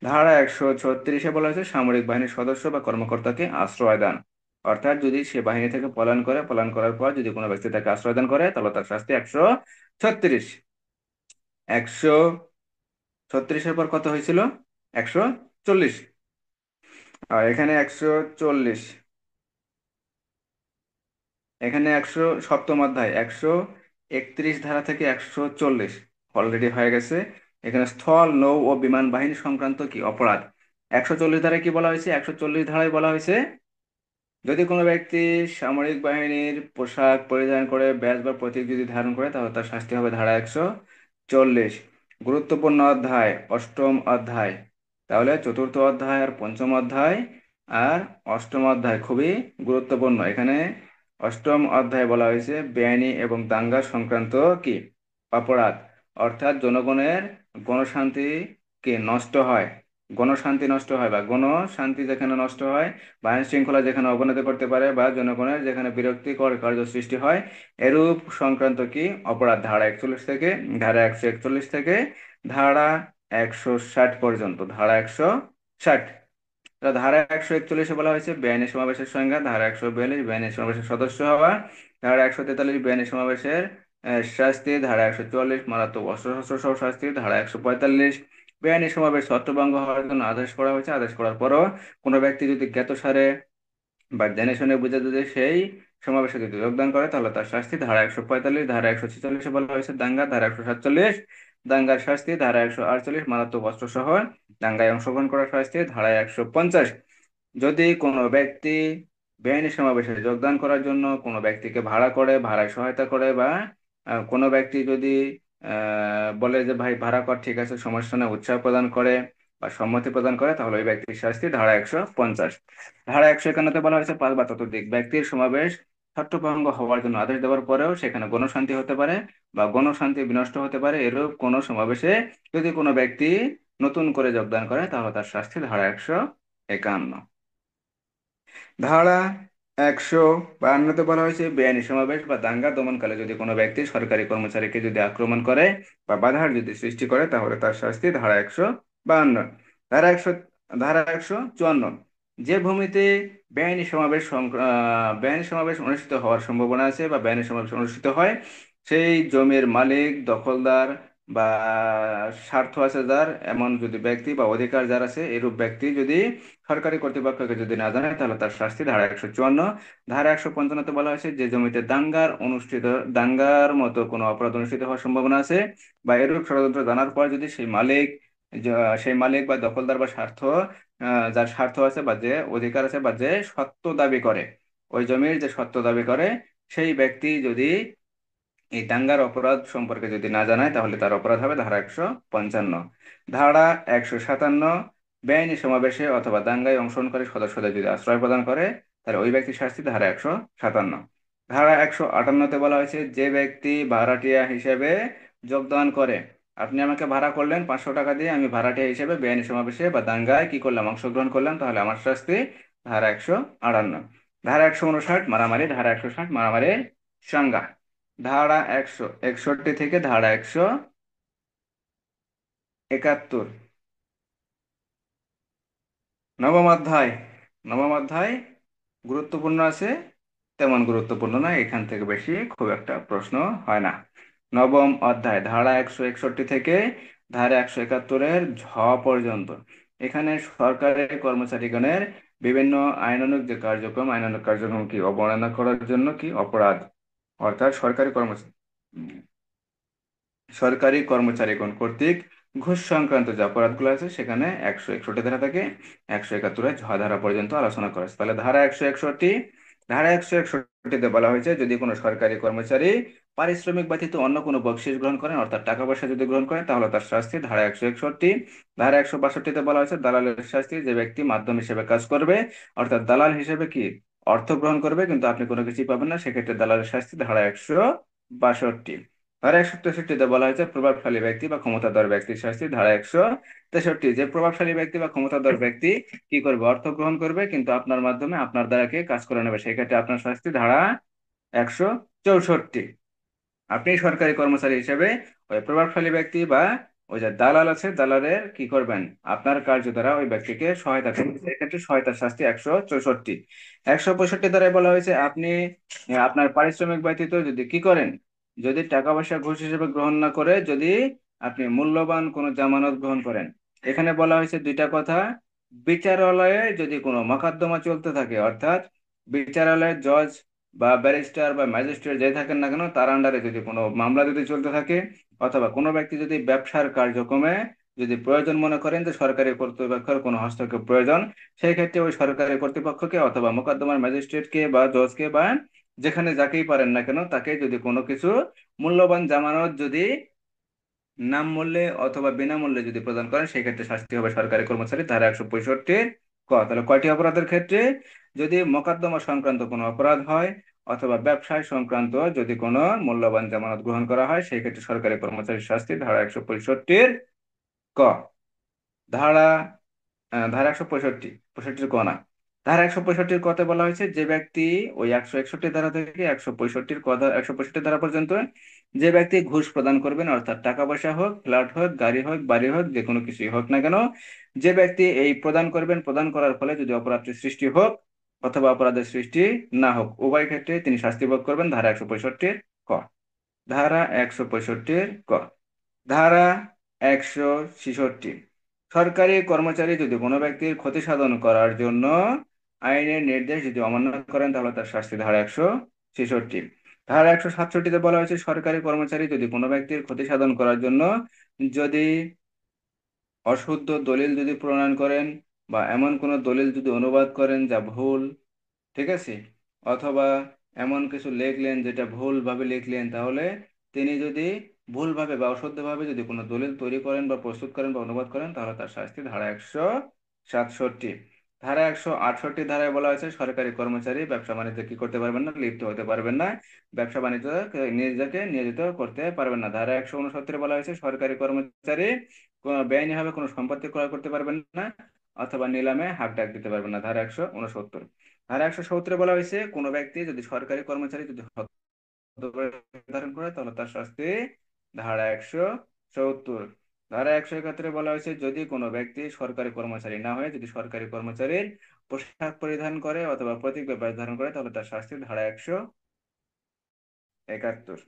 ধারা 136-এ বলা হয়েছে সামরিক বাহিনীর সদস্য বা কর্মকর্তাকে আশ্রয় দান, অর্থাৎ যদি সে বাহিনী থেকে পলায়ন করে, পলায়ন করার পর যদি কোনো ব্যক্তি তাকে আশ্রয় দান করে, তাহলে তার শাস্তি 136। 136-এর পর কত হয়েছিল? 140। আর এখানে 140, এখানে 107 অধ্যায় 131 ধারা থেকে 140 অলরেডি হয়ে গেছে। এখানে স্থল, নৌ ও বিমান বাহিনী সংক্রান্ত কি অপরাধ। 140 ধারায় কি বলা হয়েছে? 140 ধারায় বলা হয়েছে যদি কোনো ব্যক্তি সামরিক বাহিনীর পোশাক পরিধান করে ব্যাজ বা প্রতীক যদি ধারণ করে, তাহলে তার শাস্তি হবে ধারা 140। গুরুত্বপূর্ণ অধ্যায় 8ম অধ্যায়, তাহলে 4র্থ অধ্যায় আর 5ম অধ্যায় আর 8ম অধ্যায় খুবই গুরুত্বপূর্ণ। এখানে 8ম অধ্যায় বলা হয়েছে বেআইনি এবং দাঙ্গা সংক্রান্ত কি অপরাধ, অর্থাৎ জনগণের গণশান্তি কি নষ্ট হয়, গণশান্তি নষ্ট হয় বা গণশান্তি যেখানে নষ্ট হয় বা আইন শৃঙ্খলা যেখানে অবনতি করতে পারে বা জনগণের যেখানে বিরক্তিকর কার্য সৃষ্টি হয়, এরূপ সংক্রান্ত কি অপরাধ ধারা 41 থেকে, ধারা 141 থেকে ধারা 160 পর্যন্ত। ধারা 160। ধারা 141-এ বলা হয়েছে বেআইনি সমাবেশের সংজ্ঞা, ধারা 142 বেআইনি সমাবেশের সদস্য হওয়া, ধারা 143 বেআইনি সমাবেশের শাস্তি, ধারা 144 মারাত্মক অস্ত্রশস্ত্র সহ শাস্তি, ধারা 145 বেআইনি সমাবেশ ছত্রভঙ্গ হওয়ার জন্য আদেশ করা হয়েছে, আদেশ করার পরও কোনো ব্যক্তি যদি জ্ঞাতসারে বা জেনে শুনে বুঝে যদি সেই সমাবেশে যদি যোগদান করে, তাহলে তার শাস্তি ধারা 145। ধারা 146-এ বলা হয়েছে দাঙ্গা, ধারা 147 দাঙ্গার শাস্তি, ধারা 148 মারাত্মক অস্ত্র সহ দাঙ্গায় অংশগ্রহণ করার শাস্তি, ধারা 150 যদি কোনো ব্যক্তি বেআইনি সমাবেশে যোগদান করার জন্য কোনো ব্যক্তিকে ভাড়া করে, ভাড়ায় সহায়তা করে বা কোনো ব্যক্তি যদি বলে যে ভাই ভাড়া কর, ঠিক আছে সমস্যা নেই, উৎসাহ প্রদান করে বা সম্মতি প্রদান করে, তাহলে ওই ব্যক্তির শাস্তি ধারা 150। ধারা 151-তে বলা হয়েছে 5 বা ততোধিক ব্যক্তির সমাবেশ ছত্রভঙ্গ হওয়ার জন্য আদেশ দেওয়ার পরেও সেখানে গণশান্তি হতে পারে বা গণশান্তি বিনষ্ট হতে পারে, এরূপ কোনো সমাবেশে যদি কোনো ব্যক্তি নতুন করে যোগদান করে, তাহলে তার শাস্তি ধারা 151। ধারা 152-তে বলা হয়েছে বেআইনি সমাবেশ বা দাঙ্গা দমনকালে যদি কোনো ব্যক্তি সরকারি কর্মচারীকে যদি আক্রমণ করে বা বাধার যদি সৃষ্টি করে, তাহলে তার শাস্তি ধারা 152। ধারা 154, যে ভূমিতে বেআইনি সমাবেশ অনুষ্ঠিত হওয়ার সম্ভাবনা আছে বা বেআইনি সমাবেশ অনুষ্ঠিত হয়, সেই জমির মালিক, দখলদার বা স্বার্থ আছে যার, এমন যদি ব্যক্তি বা অধিকার যার আছে, এরূপ ব্যক্তি যদি সরকারি কর্তৃপক্ষকে যদি না জানায়, তাহলে তার শাস্তি ধারা 154। ধারা 155-তে বলা হয়েছে যে জমিতে দাঙ্গার মতো কোনো অপরাধ অনুষ্ঠিত হওয়ার সম্ভাবনা আছে বা এরূপ ষড়যন্ত্র জানার পর যদি সেই মালিক বা দখলদার বা যার স্বার্থ আছে বা যে অধিকার আছে বা যে সত্ত্ব দাবি করে, ওই জমির যে সত্ত্ব দাবি করে, সেই ব্যক্তি যদি এই দাঙ্গার অপরাধ সম্পর্কে যদি না জানায়, তাহলে তার অপরাধ হবে ধারা 155। ধারা 157, বেআইনি সমাবেশে অথবা দাঙ্গায় অংশগ্রহণকারী সদস্যদের যদি আশ্রয় প্রদান করে, তাহলে ওই ব্যক্তির শাস্তি ধারা 157। ধারা 158-তে বলা হয়েছে যে ব্যক্তি ভাড়াটিয়া হিসেবে যোগদান করে, আপনি আমাকে ভাড়া করলেন 500 টাকা দিয়ে, আমি ভাড়াটিয়া হিসেবে বেআইনি সমাবেশে বা দাঙ্গায় কি করলাম, অংশগ্রহণ করলাম, তাহলে আমার শাস্তি ধারা 158। ধারা 159 মারামারি, ধারা 160 মারামারির সংজ্ঞা, ধারা 161 থেকে ধারা 171। নবম অধ্যায়, নবম অধ্যায় গুরুত্বপূর্ণ আছে, তেমন গুরুত্বপূর্ণ নয়, এখান থেকে বেশি খুব একটা প্রশ্ন হয় না। নবম অধ্যায় ধারা 161 থেকে ধারা 171-এর পর্যন্ত, এখানে সরকারি কর্মচারীগণের বিভিন্ন আইনানুগ কার্যক্রম কি অবমাননা করার জন্য কি অপরাধ, অর্থাৎ সরকারি কর্মচারীগণ কর্তৃক ঘুষ সংক্রান্ত যে অপরাধগুলো আছে, সেখানে 161 ধারা থেকে 171-এর ধারা পর্যন্ত আলোচনা করা আছে। তাহলে ধারা 161 ধারা 161-তে বলা হয়েছে যদি কোনো সরকারি কর্মচারী পারিশ্রমিক ব্যতীত অন্য কোনো বকশিস গ্রহণ করেন অর্থাৎ টাকা পয়সা যদি গ্রহণ করেন তাহলে তার শাস্তি ধারা 161। ধারা 162-তে বলা হয়েছে দালালের শাস্তি, যে ব্যক্তি মাধ্যম হিসেবে কাজ করবে অর্থাৎ দালাল হিসেবে কি অর্থ গ্রহণ করবে কিন্তু আপনি কোনো কিছুই পাবেন না, সেক্ষেত্রে দালালের শাস্তি ধারা 162। ধারা 163-তে বলা হয়েছে প্রভাবশালী ব্যক্তি বা ক্ষমতাধর ব্যক্তির শাস্তি ধারা 163, যে প্রভাবশালী ব্যক্তি বা ক্ষমতাধর ব্যক্তি কি করবে অর্থ গ্রহণ করবে কিন্তু আপনার মাধ্যমে আপনার দ্বারা কে কাজ করে নেবে, সেই ক্ষেত্রে আপনার শাস্তি ধারা 164। আপনি সরকারি কর্মচারী হিসেবে ওই প্রভাবশালী ব্যক্তি বা ওই যে দালাল আছে দালালের কি করবেন আপনার কার্য দ্বারা ওই ব্যক্তিকে সহায়তা করবেন, সেক্ষেত্রে সহায়তার শাস্তি 164। 165 দ্বারা বলা হয়েছে আপনি আপনার পারিশ্রমিক ব্যতীত যদি কি করেন, যদি টাকা পয়সা ঘুষ হিসেবে গ্রহণ না করে যদি আপনি মূল্যবান কোনো জামানত গ্রহণ করেন। এখানে বলা হয়েছে দুইটা কথা, বিচারালয়ে যদি কোনো মোকদ্দমা চলতে থাকে অর্থাৎ বিচারালয়ের জজ বা ব্যারিস্টার বা ম্যাজিস্ট্রেট যে থাকেন না কেন তার আন্ডারে যদি কোনো মামলা যদি চলতে থাকে অথবা কোনো ব্যক্তি যদি ব্যবসার কার্যক্রমে যদি প্রয়োজন মনে করেন যে সরকারি কর্তৃপক্ষের কোনো হস্তক্ষেপ প্রয়োজন, সেই ক্ষেত্রে ওই সরকারি কর্তৃপক্ষকে অথবা মোকদ্দমার ম্যাজিস্ট্রেটকে বা জজকে বা যেখানে যাকেই পারেন না কেন তাকে যদি কোনো কিছু মূল্যবান জামানত যদি নাম মূল্যে অথবা বিনামূল্যে যদি প্রদান করেন সেই ক্ষেত্রে শাস্তি হবে সরকারি কর্মচারী ধারা 165। তাহলে কয়টি অপরাধের ক্ষেত্রে, যদি মোকদ্দমা সংক্রান্ত কোনো অপরাধ হয় অথবা ব্যবসায় সংক্রান্ত যদি কোনো মূল্যবান জামানত গ্রহণ করা হয় সেই ক্ষেত্রে সরকারি কর্মচারীর শাস্তি ধারা 165। ক ধারা ধারা 165 ক না, ধারা 165 কতে বলা হয়েছে যে ব্যক্তি ওই 161 ধারা থেকে 165 ধারা পর্যন্ত যে ব্যক্তি ঘুষ প্রদান করবেন অর্থাৎ টাকা পয়সা হোক, ফ্ল্যাট হোক, গাড়ি হোক, বাড়ি হোক, যে কোনো কিছুই হোক না কেন, যে ব্যক্তি এই প্রদান করবেন প্রদান করার ফলে যদি অপরাধের সৃষ্টি হোক অথবা অপরাধের সৃষ্টি না হোক উভয় ক্ষেত্রে তিনি শাস্তি ভোগ করবেন ধারা 165। ক ধারা 165। ধারা 166, সরকারি কর্মচারী যদি কোনো ব্যক্তির ক্ষতি সাধন করার জন্য আইনের নির্দেশ যদি অমান্য করেন তাহলে তার শাস্তি ধারা 166। ধারা 167-তে বলা হয়েছে সরকারি কর্মচারী যদি কোনো ব্যক্তির ক্ষতি সাধন করার জন্য যদি অশুদ্ধ দলিল যদি প্রণয়ন করেন বা এমন কোনো দলিল যদি অনুবাদ করেন যা ভুল, ঠিক আছে, অথবা এমন কিছু লিখলেন যেটা ভুলভাবে লিখলেন, তাহলে তিনি যদি ভুলভাবে বা অশুদ্ধভাবে যদি কোনো দলিল তৈরি করেন বা প্রস্তুত করেন বা অনুবাদ করেন তাহলে তার শাস্তি ধারা 167। ধারা 168 ধারায় বলা হয়েছে সরকারি কর্মচারী ব্যবসা বাণিজ্য কি করতে পারবেন না, লিপ্ত হতে পারবেন না, ব্যবসা বাণিজ্য নিজেকে নিয়োজিত করতে পারবেন না। ধারা 169 বলা হয়েছে সরকারি কর্মচারী কোনো বেআইনিভাবে কোনো সম্পত্তি ক্রয় করতে পারবেন না অথবা নিলামে হাক ডাক দিতে পারবেন না, ধারা 169। ধারা 170 বলা হয়েছে কোনো ব্যক্তি যদি সরকারি কর্মচারী যদি ধারণ করে তাহলে তার শাস্তি ধারা 170। ধারা 171 বলা হয়েছে যদি কোনো ব্যক্তি সরকারি কর্মচারী না হয়ে যদি সরকারি কর্মচারীর পোশাক পরিধান করে অথবা প্রতীক বা ব্যাজ ধারণ করে তাহলে তার শাস্তি ধারা 171।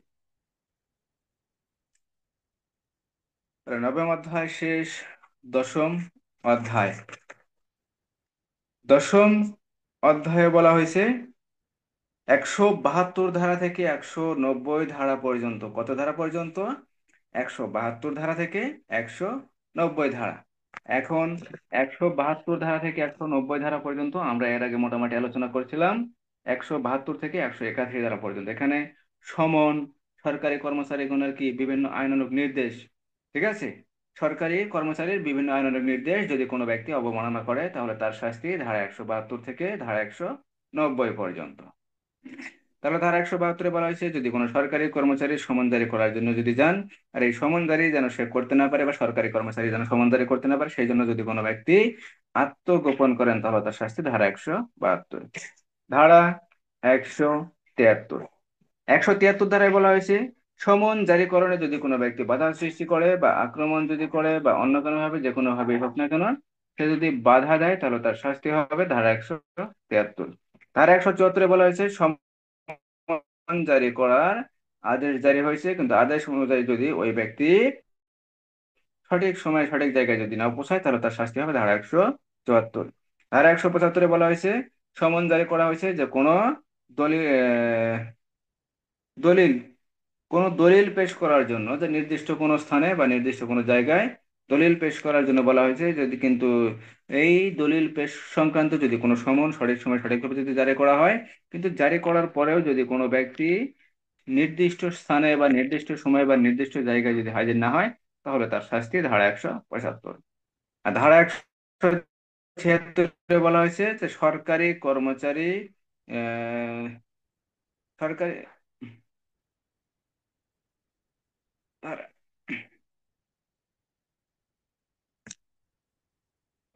তাহলে নবম অধ্যায় শেষ। দশম অধ্যায়, দশম অধ্যায়ে বলা হয়েছে 172 ধারা থেকে 190 ধারা পর্যন্ত, কত ধারা পর্যন্ত, 172 ধারা থেকে 190 ধারা। এখন 172 ধারা থেকে 190 ধারা পর্যন্ত আমরা এর আগে মোটামুটি আলোচনা করছিলাম 172 থেকে 181 ধারা পর্যন্ত। এখানে সমন, সরকারি কর্মচারীগণের কি বিভিন্ন আইনানুগ নির্দেশ, ঠিক আছে, সরকারি কর্মচারীর বিভিন্ন আইনানুগ নির্দেশ যদি কোনো ব্যক্তি অবমাননা করে তাহলে তার শাস্তি ধারা 172 থেকে ধারা 190 পর্যন্ত। তাহলে ধারা 172-এ বলা হয়েছে যদি কোনো সরকারি কর্মচারী সমন জারি করার জন্য যদি যান আর এই সমন জারি যেন সে করতে না পারে বা সরকারি কর্মচারী যেন সমন জারি করতে না পারে সেই জন্য যদি কোনো ব্যক্তি আত্মগোপন করেন তাহলে তার শাস্তি ধারা 172। ধারা 173, 173 ধারায় বলা হয়েছে সমন জারিকরণে যদি কোনো ব্যক্তি বাধা সৃষ্টি করে বা আক্রমণ যদি করে বা অন্য কোনো ভাবে যে কোনো ভাবে হোক না কেন সে যদি বাধা দেয় তাহলে তার শাস্তি হবে ধারা 173। ধারা 174-এ বলা হয়েছে জারি করার আদেশ জারি হয়েছে কিন্তু আদেশ অনুযায়ী যদি ওই ব্যক্তি সঠিক সময়ে সঠিক জায়গায় যদি না পৌঁছায় তাহলে তার শাস্তি হবে ধারা 174। ধারা 175-এ বলা হয়েছে সমন জারি করা হয়েছে যে কোনো দলিল দলিল কোনো দলিল পেশ করার জন্য যে নির্দিষ্ট কোনো স্থানে বা নির্দিষ্ট কোনো জায়গায় দলিল পেশ করার জন্য বলা হয়েছে যদি কিন্তু এই দলিল পেশ সংক্রান্ত যদি কোনো সমন সঠিক সময় সঠিকভাবে যদি জারি করা হয়, কিন্তু জারি করার পরেও যদি কোনো ব্যক্তি নির্দিষ্ট স্থানে বা নির্দিষ্ট সময় বা নির্দিষ্ট জায়গায় যদি হাজির না হয়, তাহলে তার শাস্তি ধারা 175। আর ধারা 176 বলা হয়েছে যে সরকারি কর্মচারী, আহ, সরকারি ধারা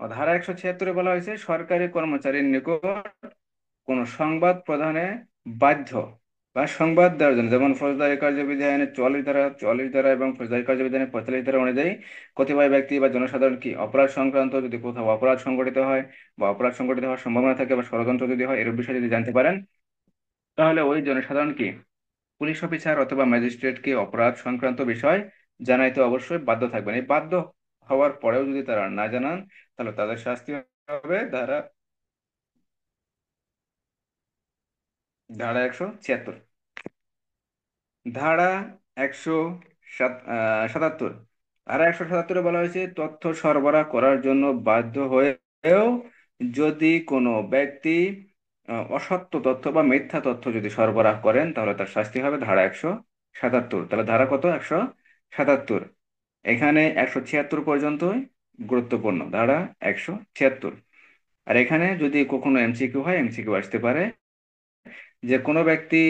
ধারা 176 বলা হয়েছে সরকারি কর্মচারীর নিকট কোন সংবাদ প্রদানে বাধ্য বা সংবাদ দেওয়ার জন্য, যেমন ফৌজদারি কার্যবিধি আইনের 44 ধারা এবং ফৌজদারি কার্যবিধি আইনের 45 ধারা অনুযায়ী কতিপয় ব্যক্তি বা জনসাধারণ কি অপরাধ সংক্রান্ত যদি কোথাও অপরাধ সংঘটিত হয় বা অপরাধ সংঘটিত হওয়ার সম্ভাবনা থাকে বা ষড়যন্ত্র যদি হয়, এর বিষয়ে যদি জানতে পারেন, তাহলে ওই জনসাধারণ কি পুলিশ অফিসার অথবা ম্যাজিস্ট্রেটকে অপরাধ সংক্রান্ত বিষয় জানাইতে অবশ্যই বাধ্য থাকবেন। এই বাধ্য হওয়ার পরেও যদি তারা না জানান, তাহলে তাদের শাস্তি হবে ধারা ধারা 176। ধারা 177, ধারা 177-এ বলা হয়েছে তথ্য সরবরাহ করার জন্য বাধ্য হয়েও যদি কোনো ব্যক্তি অসত্য তথ্য বা মিথ্যা তথ্য যদি সরবরাহ করেন, তাহলে তার শাস্তি হবে ধারা 177। তাহলে ধারা কত? 177। এখানে 176 পর্যন্তই গুরুত্বপূর্ণ, ধারা 176। আর এখানে যদি কখনো এমসিকিউ হয়, এমসিকিউ আসতে পারে যে কোনো ব্যক্তি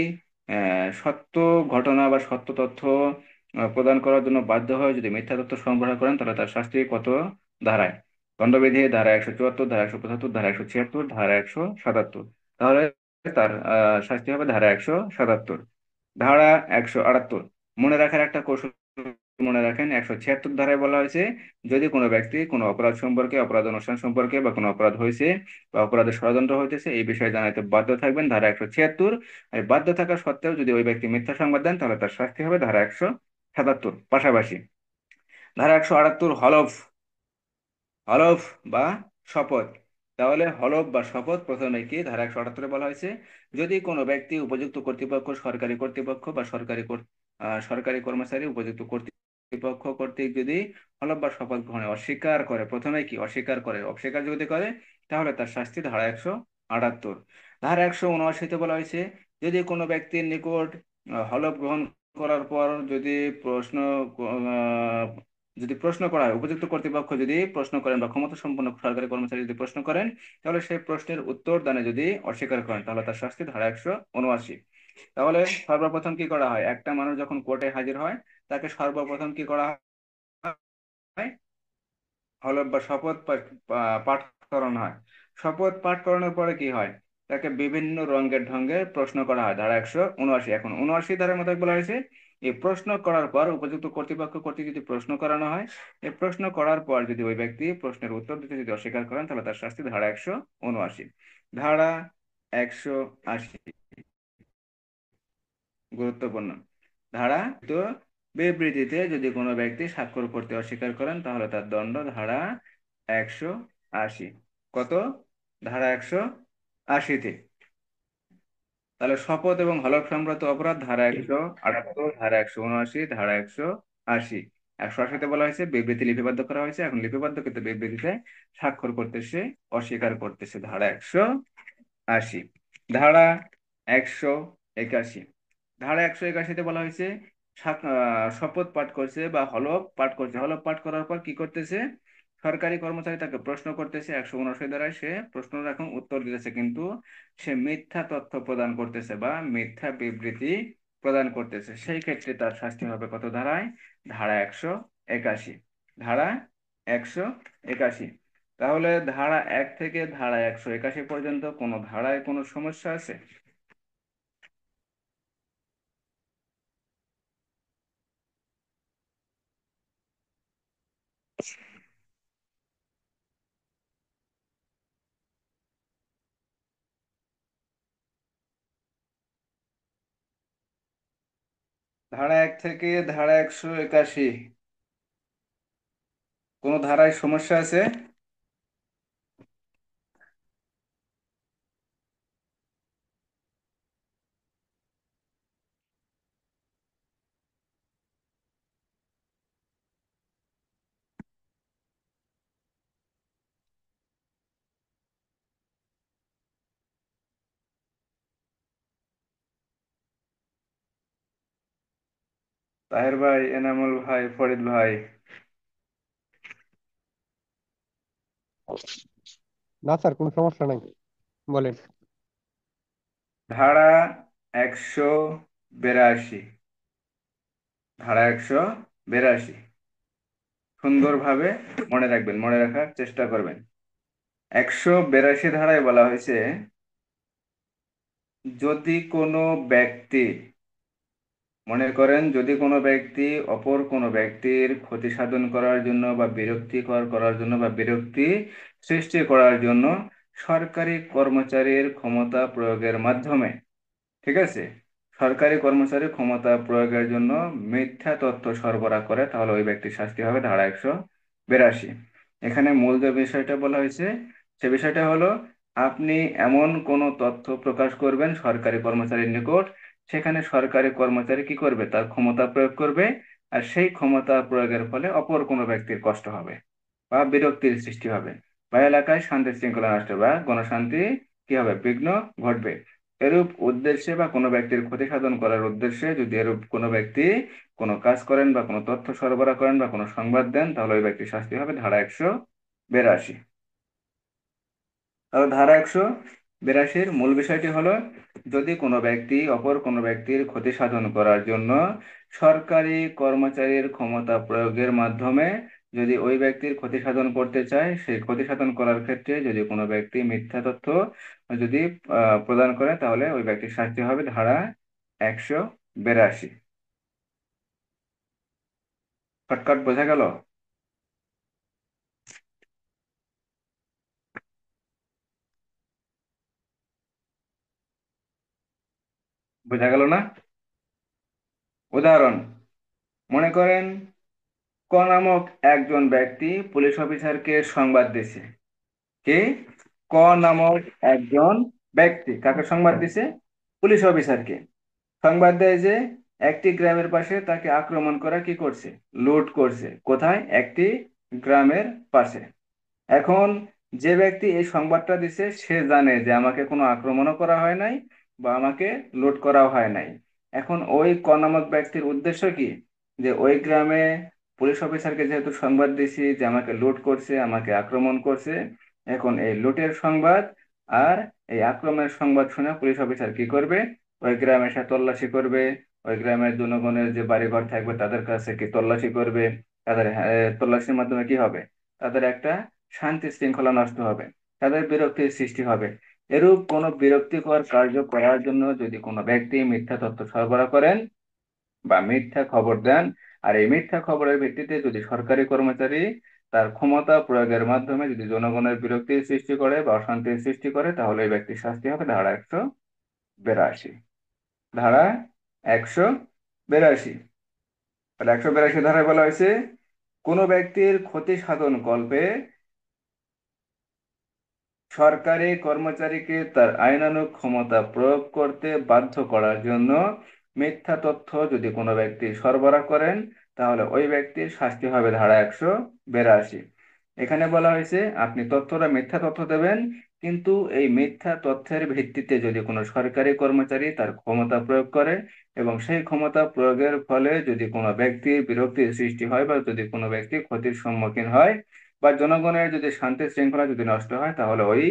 সত্য ঘটনা বা সত্য তথ্য প্রদান করার জন্য বাধ্য হয় যদি মিথ্যা তথ্য সংগ্রহ করেন, তাহলে তার শাস্তি কত ধারায়? দণ্ডবিধি ধারা 174, ধারা 175, ধারা 176, ধারা 177। তাহলে তার শাস্তি হবে ধারা 177। ধারা 178, মনে রাখার একটা কৌশল মনে রাখেন। 176 ধারায় বলা হয়েছে যদি কোনো ব্যক্তি কোনো অপরাধ সম্পর্কে, অপরাধ অনুষ্ঠান সম্পর্কে বা কোনো অপরাধ হয়েছে বা অপরাধের ষড়যন্ত্র হইতেছে এই বিষয়ে জানাতে বাধ্য থাকবেন, ধারা 176। আর বাধ্য থাকা সত্ত্বেও যদি ওই ব্যক্তি মিথ্যা সংবাদ দেন, তাহলে তার শাস্তি হবে ধারা 177। পাশাপাশি ধারা 178 হলফ, হলফ বা শপথ। তাহলে হলফ বা শপথ প্রথমে কি ধারা 178-এ বলা হয়েছে যদি কোনো ব্যক্তি উপযুক্ত কর্তৃপক্ষ, সরকারি কর্তৃপক্ষ বা সরকারি কর্মচারী উপযুক্ত কর্তৃপক্ষ কর্তৃক যদি হলফ বা শপথ গ্রহণে অস্বীকার করে, প্রথমে কি অস্বীকার করে, অস্বীকার যদি করে, তাহলে তার শাস্তি ধারা 178। ধারা 179-তে বলা হয়েছে যদি কোনো ব্যক্তির নিকট হলফ গ্রহণ করার পর আহ, যদি প্রশ্ন করা হয়, উপযুক্ত কর্তৃপক্ষ যদি প্রশ্ন করেন বা ক্ষমতা সম্পন্ন সরকারি কর্মচারী যদি প্রশ্ন করেন, তাহলে সেই প্রশ্নের উত্তর দানে যদি অস্বীকার করেন, তাহলে তার শাস্তি ধারা 179। তাহলে সর্বপ্রথম কি করা হয়, একটা মানুষ যখন কোর্টে হাজির হয়, তাকে সর্বপ্রথম কি করা হয়, হলফ বা শপথ পাঠ করানো হয়। শপথ পাঠ করানোর পরে কি হয়, তাকে বিভিন্ন রঙের ঢঙ্গে প্রশ্ন করা হয়, ধারা 179। এখন 79 ধারার মধ্যে বলা হয়েছে এই প্রশ্ন করার পর উপযুক্ত কর্তৃপক্ষ কর্তৃক যদি প্রশ্ন করানো হয়, এই প্রশ্ন করার পর যদি ওই ব্যক্তি প্রশ্নের উত্তর দিতে যদি অস্বীকার করেন, তাহলে তার শাস্তি ধারা 179। ধারা 180 গুরুত্বপূর্ণ ধারা তো বিবৃতিতে যদি কোনো ব্যক্তি স্বাক্ষর করতে অস্বীকার করেন, তাহলে তার দণ্ড ধারা 180। কত? ধারা 180-তে। তাহলে শপথ এবং হলফ সংক্রান্ত অপরাধ ধারা 178, ধারা 179, ধারা 180। 180-তে বলা হয়েছে বিবৃতি লিপিবদ্ধ করা হয়েছে, এখন লিপিবদ্ধ কিন্তু বিবৃতিতে স্বাক্ষর করতেছে, অস্বীকার করতেছে, ধারা 180। ধারা 181, ধারা 181-তে বলা হয়েছে শপথ পাঠ করছে বা হলফ পাঠ করছে, হলফ পাঠ করার পর কি করতেছে, সরকারি কর্মচারী তাকে প্রশ্ন করতেছে, 179 ধারায় সে প্রশ্ন এখন উত্তর দিতেছে, কিন্তু সে মিথ্যা তথ্য প্রদান করতেছে বা মিথ্যা বিবৃতি প্রদান করতেছে, সেই ক্ষেত্রে তার শাস্তি হবে কত ধারায়? ধারা 181। ধারা 181। তাহলে ধারা 1 থেকে ধারা 181 পর্যন্ত কোন ধারায় কোনো সমস্যা আছে? ধারা 1 থেকে ধারা 181 কোন ধারায় সমস্যা আছে? তাহের ভাই, এনামুল ভাই, ফরিদ ভাই। না স্যার, কোনো সমস্যা নাই, বলেন। ধারা 182। ধারা 182 সুন্দরভাবে মনে রাখবেন, মনে রাখার চেষ্টা করবেন। 182 ধারায় বলা হয়েছে, যদি কোনো ব্যক্তি, মনে করেন যদি কোনো ব্যক্তি অপর কোনো ব্যক্তির ক্ষতি সাধন করার জন্য বা বিরক্তিকর করার জন্য বা বিরক্তি সৃষ্টি করার জন্য সরকারি কর্মচারীর ক্ষমতা প্রয়োগের মাধ্যমে, ঠিক আছে, সরকারি কর্মচারী ক্ষমতা প্রয়োগের জন্য মিথ্যা তথ্য সরবরাহ করে, তাহলে ওই ব্যক্তির শাস্তি হবে ধারা 182। এখানে মূল যে বিষয়টা বলা হয়েছে, সে বিষয়টা হলো, আপনি এমন কোনো তথ্য প্রকাশ করবেন সরকারি কর্মচারীর নিকট, সেখানে সরকারি কর্মচারী কি করবে, তার ক্ষমতা প্রয়োগ করবে, আর সেই ক্ষমতা প্রয়োগের ফলে অপর কোনো ব্যক্তির কষ্ট হবে বা বিরক্তির সৃষ্টি হবে, বা এলাকায় শান্তি শৃঙ্খলা নষ্ট হবে, বা গণশান্তি কি হবে, বিঘ্ন ঘটবে। এরূপ উদ্দেশ্যে বা কোনো ব্যক্তির ক্ষতি সাধন করার উদ্দেশ্যে যদি এরূপ কোনো ব্যক্তি কোনো কাজ করেন বা কোনো তথ্য সরবরাহ করেন বা কোনো সংবাদ দেন, তাহলে ওই ব্যক্তির শাস্তি হবে ধারা 182। তাহলে ধারা 182-র মূল বিষয়টি হলো, যদি কোনো ব্যক্তি অপর কোনো ব্যক্তির ক্ষতি সাধন করার জন্য সরকারি কর্মচারীর ক্ষমতা প্রয়োগের মাধ্যমে যদি ওই ব্যক্তির ক্ষতি সাধন করতে চায়, সেই ক্ষতি সাধন করার ক্ষেত্রে যদি কোনো ব্যক্তি মিথ্যা তথ্য যদি প্রদান করে, তাহলে ওই ব্যক্তির শাস্তি হবে ধারা 182। শর্টকাট বোঝা গেল? বোঝা গেল না? উদাহরণ, মনে করেন ক নামক একজন ব্যক্তি পুলিশ অফিসারকে সংবাদ দিছে। কে? ক নামক একজন ব্যক্তি কাকে সংবাদ দিছে? পুলিশ অফিসারকে। সংবাদ দেয় যে একটি গ্রামের পাশে তাকে আক্রমণ করা কি করছে, লুট করছে। কোথায়? একটি গ্রামের পাশে। এখন যে ব্যক্তি এই সংবাদটা দিছে, সে জানে যে আমাকে কোনো আক্রমণও করা হয় নাই বা আমাকে লুট করাও হয় নাই। এখন ওই ক নামক ব্যক্তির উদ্দেশ্য কি, যে ওই গ্রামে পুলিশ অফিসারকে যেহেতু সংবাদ দিছি যে আমাকে লুট করছে, আমাকে আক্রমণ করছে, এখন এই লুটের সংবাদ আর এই আক্রমণের সংবাদ শুনে পুলিশ অফিসার কি করবে, ওই গ্রামে এসে তল্লাশি করবে। ওই গ্রামের জনগণের যে বাড়িঘর থাকবে তাদের কাছে কি তল্লাশি করবে। তাদের তল্লাশির মাধ্যমে কি হবে, তাদের একটা শান্তি শৃঙ্খলা নষ্ট হবে, তাদের বিরক্তির সৃষ্টি হবে। এরূপ কোনো বিরক্তিকর কার্য করার জন্য যদি কোনো ব্যক্তি মিথ্যা তথ্য সরবরাহ করেন বা মিথ্যা খবর দেন, আর এই মিথ্যা খবরের ভিত্তিতে যদি সরকারি কর্মচারী তার ক্ষমতা প্রয়োগের মাধ্যমে যদি জনগণের বিরক্তির সৃষ্টি করে বা অশান্তির সৃষ্টি করে, তাহলে এই ব্যক্তির শাস্তি হবে ধারা 182। ধারা 182। তাহলে 182 ধারায় বলা হয়েছে, কোনো ব্যক্তির ক্ষতি সাধন কল্পে সরকারি কর্মচারীকে তার আইনানুগ ক্ষমতা প্রয়োগ করতে বাধ্য করার জন্য মিথ্যা তথ্য যদি কোনো ব্যক্তি সরবরাহ করেন, তাহলে ওই ব্যক্তির শাস্তি হবে ধারা 182। এখানে বলা হয়েছে আপনি তথ্যটা মিথ্যা তথ্য দেবেন, কিন্তু এই মিথ্যা তথ্যের ভিত্তিতে যদি কোনো সরকারি কর্মচারী তার ক্ষমতা প্রয়োগ করে এবং সেই ক্ষমতা প্রয়োগের ফলে যদি কোনো ব্যক্তির বিরক্তির সৃষ্টি হয় বা যদি কোনো ব্যক্তি ক্ষতির সম্মুখীন হয় বা জনগণের যদি শান্তি শৃঙ্খলা যদি নষ্ট হয়, তাহলে ওই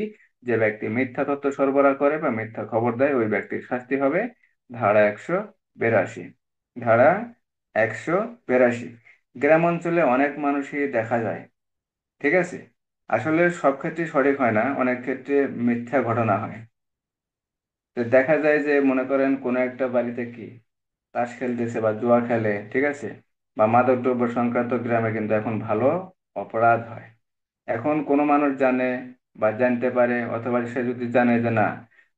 যে ব্যক্তি মিথ্যা তথ্য সরবরাহ করে বা মিথ্যা খবর দেয়, ওই ব্যক্তির শাস্তি হবে ধারা 182। ধারা 182। গ্রাম অঞ্চলে অনেক মানুষই দেখা যায়, ঠিক আছে, আসলে সব ক্ষেত্রে সঠিক হয় না, অনেক ক্ষেত্রে মিথ্যা ঘটনা হয়। তো দেখা যায় যে মনে করেন কোনো একটা বাড়িতে কি তাস খেলতেছে বা জুয়া খেলে, ঠিক আছে, বা মাদকদ্রব্য সংক্রান্ত গ্রামে কিন্তু এখন ভালো অপরাধ হয়। এখন কোনো মানুষ জানে বা জানতে পারে, অথবা সে যদি জানে যে না,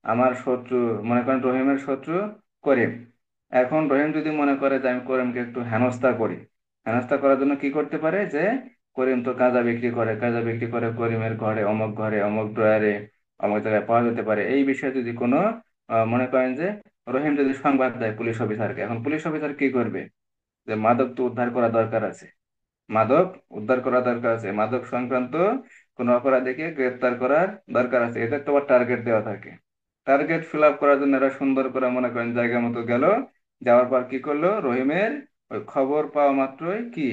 আমার শত্রু, মনে করেন রহিমের শত্রু করিম, এখন রহিম যদি মনে করে যে আমি করিমকে একটু হেনস্থা করি, হেনস্থা করার জন্য কি করতে পারে, যে করিম তো গাঁজা বিক্রি করে, গাঁজা বিক্রি করে করিমের ঘরে অমুক ড্রয়ারে অমুক জায়গায় পাওয়া যেতে পারে, এই বিষয়ে যদি কোনো মনে করেন যে রহিম যদি সংবাদ দেয় পুলিশ অফিসারকে, এখন পুলিশ অফিসার কি করবে, যে মাদক তো উদ্ধার করা দরকার আছে, মাদক উদ্ধার করা দরকার আছে, মাদক সংক্রান্ত কোনো অপরাধীকে গ্রেফতার করার দরকার আছে, এদের তো আবার টার্গেট দেওয়া থাকে। টার্গেট ফিল আপ করার জন্য এরা সুন্দর করে মনে করেন জায়গা মতো গেল, যাওয়ার পর কি করলো, রহিমের ওই খবর পাওয়া মাত্রই কি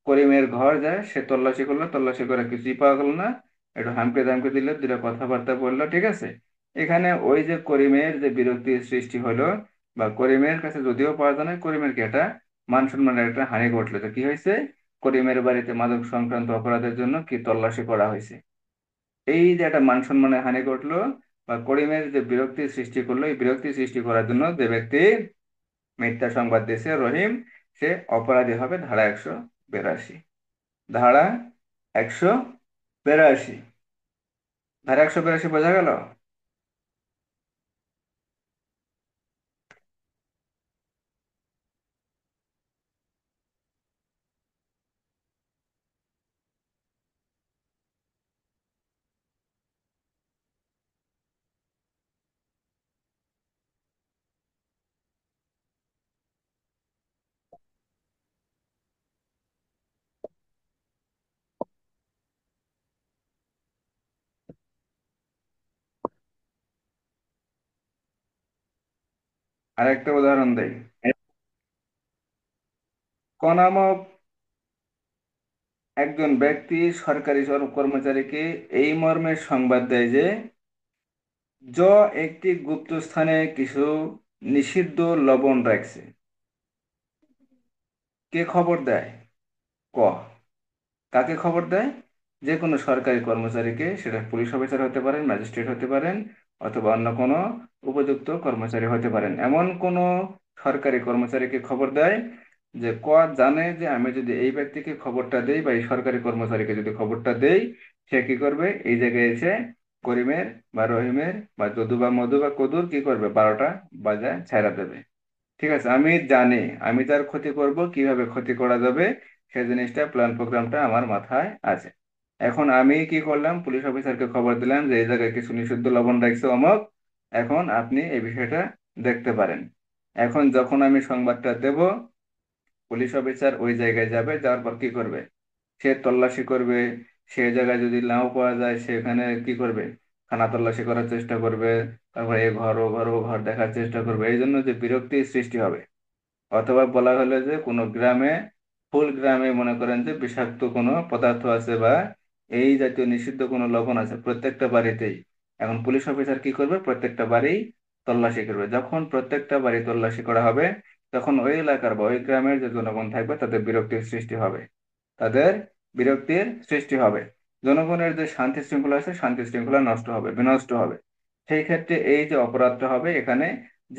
করিমের ঘর যায়, সে তল্লাশি করলো, তল্লাশি করে কিছুই পাওয়া গেল না, একটু হামকে দামকে দিল, দুটো কথাবার্তা বললো, ঠিক আছে। এখানে ওই যে করিমের যে বিরক্তির সৃষ্টি হলো, বা করিমের কাছে যদিও পাওয়া যায় না, করিমের কি একটা মান সম্মানের একটা হানি ঘটলো, তো কি হয়েছে, করিমের বাড়িতে মাদক সংক্রান্ত অপরাধের জন্য কি তল্লাশি করা হয়েছে। এই যে একটা মান সম্মানের হানি ঘটলো বা করিমের যে বিরক্তির সৃষ্টি করলো, এই বিরক্তি সৃষ্টি করার জন্য যে ব্যক্তি মিথ্যা সংবাদ দিয়েছে রহিম, সে অপরাধী হবে ধারা 182। ধারা 182। ধারা 182 বোঝা গেল? আরেকটা উদাহরণ দেই। ক নামক একজন ব্যক্তি সরকারি কর্মচারীকে এই মর্মে সংবাদ দেয় যে জ একটি গুপ্ত স্থানে কিছু নিষিদ্ধ লবণ রাখছে। কে খবর দেয়? ক, কাকে খবর দেয়? যে কোনো সরকারি কর্মচারীকে, সেটা পুলিশ অফিসার হতে পারেন, ম্যাজিস্ট্রেট হতে পারেন, অথবা অন্য কোনো উপযুক্ত কর্মচারী হতে পারেন, এমন কোনো সরকারি কর্মচারীকে খবর দেয় যে ক জানে যে আমি যদি এই ব্যক্তিকে খবরটা দেই বা এই সরকারি কর্মচারীকে যদি খবরটা দেই, সে কি করবে, এই জায়গায় এসে করিমের বা রহিমের বা যদু বা মধু বা কদুর কি করবে, 12টা বাজায় ছেড়ে দেবে। ঠিক আছে, আমি জানি আমি তার ক্ষতি করব, কিভাবে ক্ষতি করা যাবে সেই জিনিসটা, প্ল্যান প্রোগ্রামটা আমার মাথায় আছে। এখন আমি কি করলাম, পুলিশ অফিসারকে খবর দিলাম যে এই জায়গায় কিছু নিষিদ্ধ লবণ রাখছে অমক, এখন আপনি এই বিষয়টা দেখতে পারেন। এখন যখন আমি সংবাদটা দেব, পুলিশ অফিসার ওই জায়গায় যাবে, যাওয়ার পর কি করবে, সে তল্লাশি করবে। সে জায়গায় যদি নাও পাওয়া যায়, সেখানে কি করবে, খানা তল্লাশি করার চেষ্টা করবে, তারপরে এ ঘর ও ঘর ও ঘর দেখার চেষ্টা করবে। এই জন্য যে বিরক্তির সৃষ্টি হবে। অথবা বলা হলো যে কোনো গ্রামে, ফুল গ্রামে মনে করেন যে বিষাক্ত কোনো পদার্থ আছে বা এই জাতীয় নিষিদ্ধ কোনো লবণ আছে প্রত্যেকটা বাড়িতেই। এখন পুলিশ অফিসার কি করবে, প্রত্যেকটা বাড়ি তল্লাশি করবে। যখন প্রত্যেকটা বাড়ি তল্লাশি করা হবে, তখন ওই এলাকার বা ওই গ্রামের যে জনগণ থাকবে তাদের বিরক্তির সৃষ্টি হবে, তাদের বিরক্তির সৃষ্টি হবে। জনগণের যে শান্তি শৃঙ্খলা আছে, শান্তি শৃঙ্খলা নষ্ট হবে, বিনষ্ট হবে। সেই ক্ষেত্রে এই যে অপরাধটা হবে এখানে,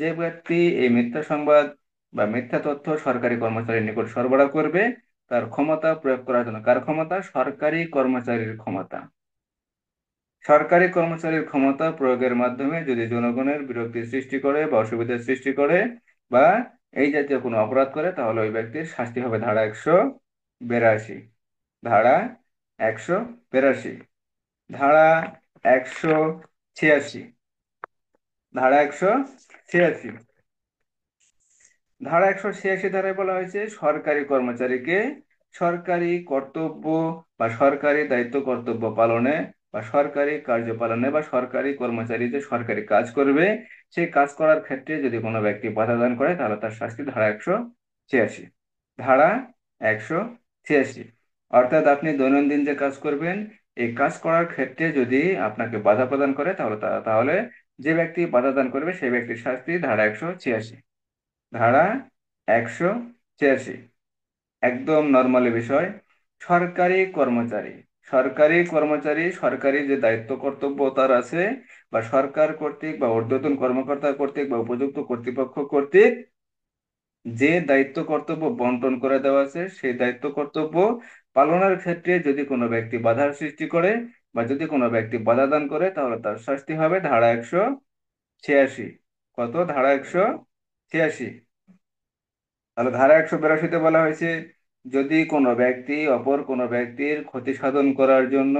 যে ব্যক্তি এই মিথ্যা সংবাদ বা মিথ্যা তথ্য সরকারি কর্মচারীর নিকট সরবরাহ করবে, তার ক্ষমতা প্রয়োগ করার জন্য, কার ক্ষমতা, সরকারি কর্মচারীর ক্ষমতা, সরকারি কর্মচারীর ক্ষমতা প্রয়োগের মাধ্যমে যদি জনগণের বিরক্তি সৃষ্টি করে বা অসুবিধার সৃষ্টি করে বা এই জাতীয় কোনো অপরাধ করে, তাহলে ওই ব্যক্তির শাস্তি হবে ধারা 182। ধারা 182। ধারা 186। ধারা 186। ধারা 186 ধারায় বলা হয়েছে সরকারি কর্মচারীকে সরকারি কর্তব্য বা সরকারি দায়িত্ব কর্তব্য পালনে বা সরকারি কার্য পালনে বা সরকারি কর্মচারী যে সরকারি কাজ করবে, সেই কাজ করার ক্ষেত্রে যদি কোনো ব্যক্তি বাধা দান করে, তাহলে তার শাস্তি ধারা 186। ধারা 186। অর্থাৎ আপনি দৈনন্দিন যে কাজ করবেন, এই কাজ করার ক্ষেত্রে যদি আপনাকে বাধা প্রদান করে, তাহলে যে ব্যক্তি বাধা দান করবে সেই ব্যক্তির শাস্তি ধারা 186। ধারা 186। একদম নর্মালি বিষয়। সরকারি কর্মচারী, সরকারি কর্মচারী সরকারি যে দায়িত্ব কর্তব্য তার আছে, বা সরকার কর্তৃক বা ঊর্ধ্বতন কর্মকর্তা কর্তৃক বা উপযুক্ত কর্তৃপক্ষ কর্তৃক যে দায়িত্ব কর্তব্য বন্টন করে দেওয়া আছে, সেই দায়িত্ব কর্তব্য পালনের ক্ষেত্রে যদি কোনো ব্যক্তি বাধার সৃষ্টি করে বা যদি কোনো ব্যক্তি বাধা দান করে, তাহলে তার শাস্তি হবে ধারা 186। কত, ধারা 186। তাহলে ধারা 182-তে বলা হয়েছে যদি কোনো ব্যক্তি অপর কোনো ব্যক্তির ক্ষতি সাধন করার জন্য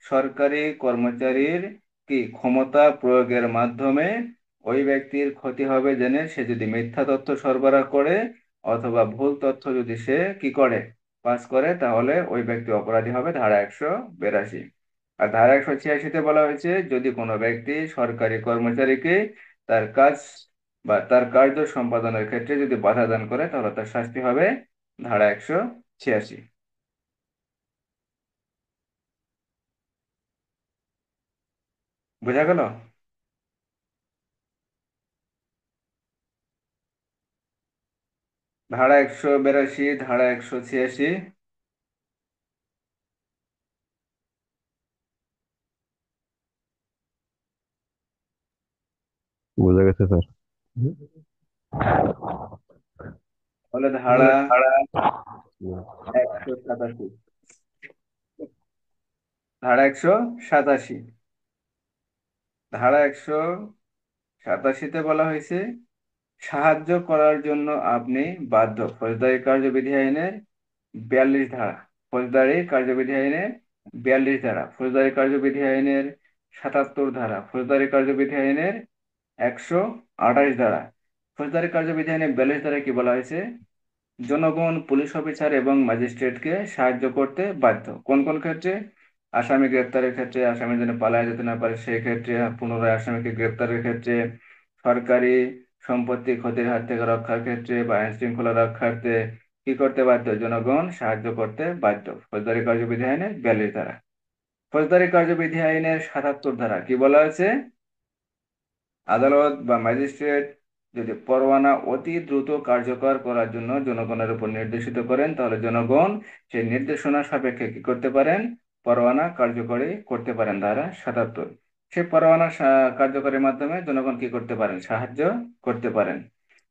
সরকারি কর্মচারীর কি ক্ষমতা প্রয়োগের মাধ্যমে ওই ব্যক্তির ক্ষতি হবে জেনে সে যদি মিথ্যা তথ্য সরবরাহ করে অথবা ভুল তথ্য যদি সে কি করে, পাস করে, তাহলে ওই ব্যক্তি অপরাধী হবে ধারা 182। আর ধারা 186-তে বলা হয়েছে যদি কোনো ব্যক্তি সরকারি কর্মচারীকে তার কাজ বা তার কার্য সম্পাদনের ক্ষেত্রে যদি বাধা দান করে তাহলে তার শাস্তি হবে ধারা 186। বোঝা গেল? ধারা 182, ধারা 186। বোঝা গেছে স্যার। তাহলে ধারা 187, ধারা 187, ধারা 187-তে বলা হয়েছে সাহায্য করার জন্য আপনি বাধ্য। ফৌজদারি কার্যবিধি আইনের 42 ধারা, ফৌজদারি কার্যবিধি আইনের 42 ধারা, ফৌজদারি কার্যবিধি আইনের 77 ধারা, ফৌজদারি কার্যবিধি আইনের 128 ধারা। ফৌজদারি কার্যবিধি আইনের 42 ধারায় কি বলা হয়েছে? জনগণ পুলিশ অফিসার এবং ম্যাজিস্ট্রেটকে সাহায্য করতে বাধ্য। কোন কোন ক্ষেত্রে? আসামি গ্রেপ্তারের ক্ষেত্রে, আসামি যেন পালায় যেতে না পারে সেই ক্ষেত্রে, পুনরায় আসামিকে গ্রেপ্তারের ক্ষেত্রে, সরকারি সম্পত্তি ক্ষতির হাত থেকে রক্ষার ক্ষেত্রে বা আইন শৃঙ্খলা রক্ষার্থে কি করতে বাধ্য? জনগণ সাহায্য করতে বাধ্য। ফৌজদারি কার্যবিধি আইনের 42 ধারা। ফৌজদারি কার্যবিধি আইনের 77 ধারা কি বলা হয়েছে? আদালত বা ম্যাজিস্ট্রেট যদি পরোয়ানা অতি দ্রুত কার্যকর করার জন্য জনগণের উপর নির্দেশিত করেন তাহলে জনগণ সেই নির্দেশনা সাপেক্ষে কি করতে পারেন? পরোয়ানা কার্যকরী করতে পারেন। ধারা 77। সেই পরোয়ানা কার্যকরের মাধ্যমে জনগণ কি করতে পারেন? সাহায্য করতে পারেন।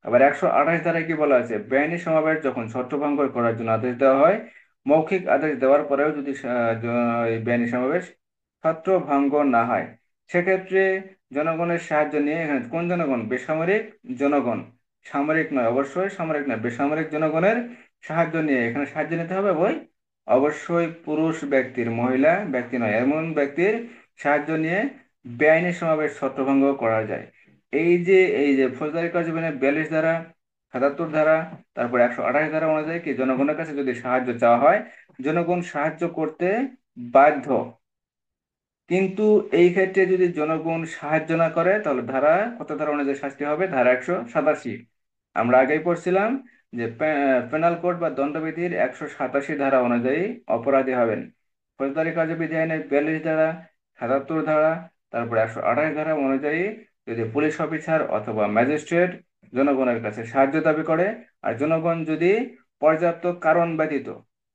আবার 128 ধারায় কি বলা আছে? বেআইনি সমাবেশ যখন ছত্রভঙ্গ করার জন্য আদেশ দেওয়া হয়, মৌখিক আদেশ দেওয়ার পরেও যদি এই বেআইনি সমাবেশ ছত্রভঙ্গ না হয়, সেক্ষেত্রে জনগণের সাহায্য নিয়ে, এখানে কোন জনগণ? বেসামরিক জনগণ, সামরিক নয়, অবশ্যই সামরিক নয়, বেসামরিক জনগণের সাহায্য নিয়ে, এখানে সাহায্য নিতে হবে বই অবশ্যই পুরুষ ব্যক্তির, মহিলা ব্যক্তি নয়, এমন ব্যক্তির সাহায্য নিয়ে বেআইনি সমাবেশ ছত্রভঙ্গ করা যায়। এই যে ফৌজদারি কার্যবিধির 42 ধারা, 77 ধারা, তারপর 128 ধারা অনুযায়ী কি জনগণের কাছে যদি সাহায্য চাওয়া হয়, জনগণ সাহায্য করতে বাধ্য। কিন্তু এই ক্ষেত্রে যদি জনগণ সাহায্য না করে তাহলে কত ধারা অনুযায়ী শাস্তি হবে? ধারা 187। আমরা আগেই পড়ছিলাম যে পেনাল কোড বা দণ্ডবিধির 187 ধারা অনুযায়ী অপরাধী হবেন। ফৌজদারি কার্যবিধি আইনের 42 ধারা, 77 ধারা, তারপর 128 ধারা অনুযায়ী যদি পুলিশ অফিসার অথবা ম্যাজিস্ট্রেট জনগণের কাছে সাহায্য দাবি করে, আর জনগণ যদি পর্যাপ্ত কারণ ব্যতীত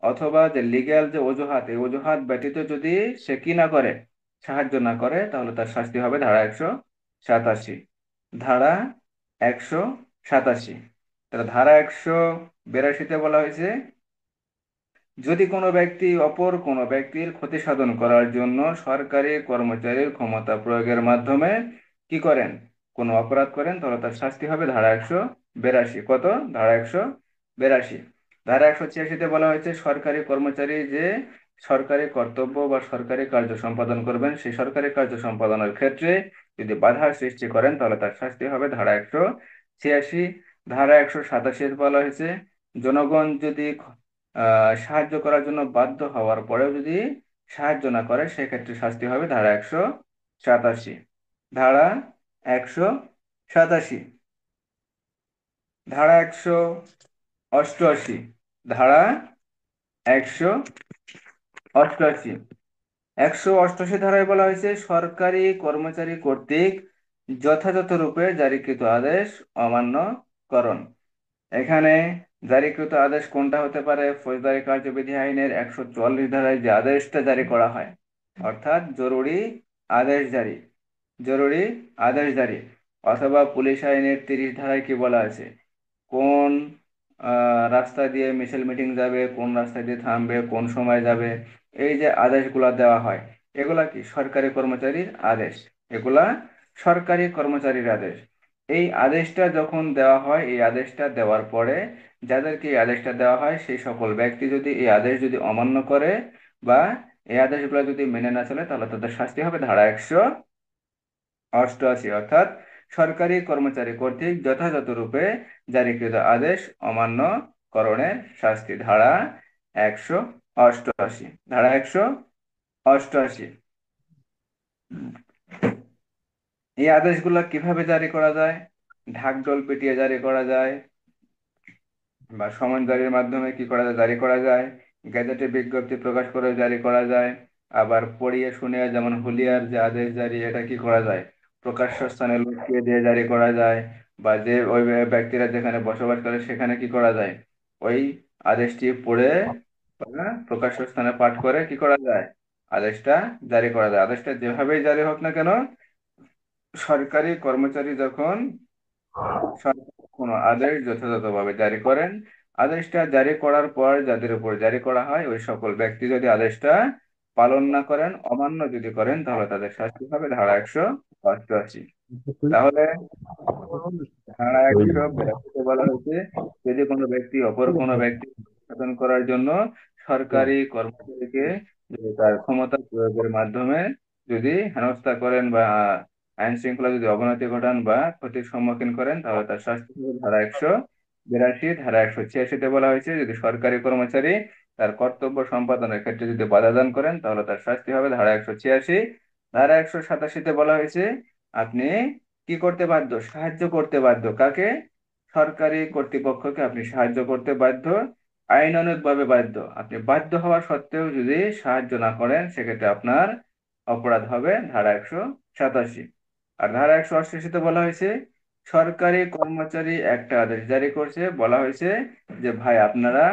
অথবা যে লিগ্যাল যে অজুহাত, এই অজুহাত ব্যতীত যদি সে কি না করে, সাহায্য না করে, তাহলে তার শাস্তি হবে ধারা 187। ধারা 187। তাহলে ধারা 182-তে বলা হয়েছে যদি কোনো ব্যক্তি অপর কোনো ব্যক্তির ক্ষতি সাধন করার জন্য সরকারি কর্মচারীর ক্ষমতা প্রয়োগের মাধ্যমে কি করেন? কোনো অপরাধ করেন, তাহলে তার শাস্তি হবে ধারা 182। কত? ধারা 182। ধারা 186-তে বলা হয়েছে সরকারি কর্মচারী যে সরকারি কর্তব্য বা সরকারি কার্য সম্পাদন করবেন, সেই সরকারি কার্য সম্পাদনের ক্ষেত্রে যদি বাধার সৃষ্টি করেন তাহলে তার শাস্তি হবে ধারা 186। ধারা 187-তে বলা হয়েছে জনগণ যদি সাহায্য করার জন্য বাধ্য হওয়ার পরেও যদি সাহায্য না করে সেক্ষেত্রে শাস্তি হবে ধারা 187। ধারা 187। ধারা 188, ধারা 188। 188 ধারায় বলা হয়েছে সরকারি কর্মচারী কর্তৃক যথাযথ রূপে জারিকৃত আদেশ অমান্য করণ। এখানে জারিকৃত আদেশ কোনটা হতে পারে? ফৌজদারি কার্যবিধি আইনের 144 ধারায় যে আদেশটা জারি করা হয়, অর্থাৎ জরুরি আদেশ জারি, জরুরি আদেশ জারি। অথবা পুলিশ আইনের 30 ধারায় কি বলা আছে? কোন রাস্তা দিয়ে মিছিল মিটিং যাবে, কোন রাস্তা দিয়ে থামবে, কোন সময় যাবে, এই যে আদেশগুলা দেওয়া হয়, এগুলা কি সরকারি কর্মচারীর আদেশ, এগুলা সরকারি কর্মচারীর আদেশ। এই আদেশটা যখন দেওয়া হয়, এই আদেশটা দেওয়ার পরে যাদেরকে এই আদেশটা দেওয়া হয় সেই সকল ব্যক্তি যদি এই আদেশ যদি অমান্য করে বা এই আদেশগুলো যদি মেনে না চলে তাহলে তাদের শাস্তি হবে ধারা 188। অর্থাৎ সরকারি কর্মচারী কর্তৃক যথাযথ রূপে জারিকৃত আদেশ অমান্য করণের শাস্তি ধারা 188। ধারা 188। এই আদেশগুলো কিভাবে জারি করা যায়? ঢাকঢোল পিটিয়ে জারি করা যায়, বা সমন জারির মাধ্যমে কি করা যায়, জারি করা যায়। গেজেটে বিজ্ঞপ্তি প্রকাশ করে জারি করা যায়। আবার পড়িয়ে শুনিয়ে, যেমন হুলিয়ার যে আদেশ জারি, এটা কি করা যায়, প্রকাশ্য স্থানে লুকিয়ে দিয়ে জারি করা যায়। বা যে ওই ব্যক্তিরা যেখানে বসবাস করে সেখানে কি করা যায়, ওই আদেশটি পড়ে বা প্রকাশ্য স্থানে পাঠ করে কি করা যায়, আদেশটা জারি করা যায়। আদেশটা যেভাবেই জারি হোক না কেন, সরকারি কর্মচারী যখন সরকার কোনো আদেশ যথাযথভাবে জারি করেন, আদেশটা জারি করার পর যাদের উপর জারি করা হয় ওই সকল ব্যক্তি যদি আদেশটা পালন না করেন, অমান্য যদি করেন, তাহলে তাদের শাস্তি হবে ধারা 188। তাহলে ধারা 182 বলা হয়েছে, যদি কোনো ব্যক্তি অপর কোনো ব্যক্তি শাসন করার জন্য সরকারি কর্মচারীকে যদি তার ক্ষমতা প্রয়োগের মাধ্যমে যদি হেনস্থা করেন বা আইন শৃঙ্খলা যদি অবনতি ঘটান বা ক্ষতির সম্মুখীন করেন, তাহলে তার শাস্তি হবে ধারা 182। ধারা 186-তে বলা হয়েছে, যদি সরকারি কর্মচারী তার কর্তব্য সম্পাদনের ক্ষেত্রে যদি বাধা দান করেন, তাহলে তার শাস্তি হবে ধারা 186। ধারা 187-তে বলা হয়েছে, আপনি কি করতে বাধ্য, সাহায্য করতে বাধ্য কাকে, সরকারি কর্তৃপক্ষকে আপনি সাহায্য করতে বাধ্য, আইনানুগভাবে বাধ্য। আপনি বাধ্য হওয়া সত্ত্বেও যদি সাহায্য না করেন, সেক্ষেত্রে আপনার অপরাধ হবে ধারা 187। আর ধারা 188-তে বলা হয়েছে, সরকারি কর্মচারী একটা আদেশ জারি করছে, বলা হয়েছে যে ভাই আপনারা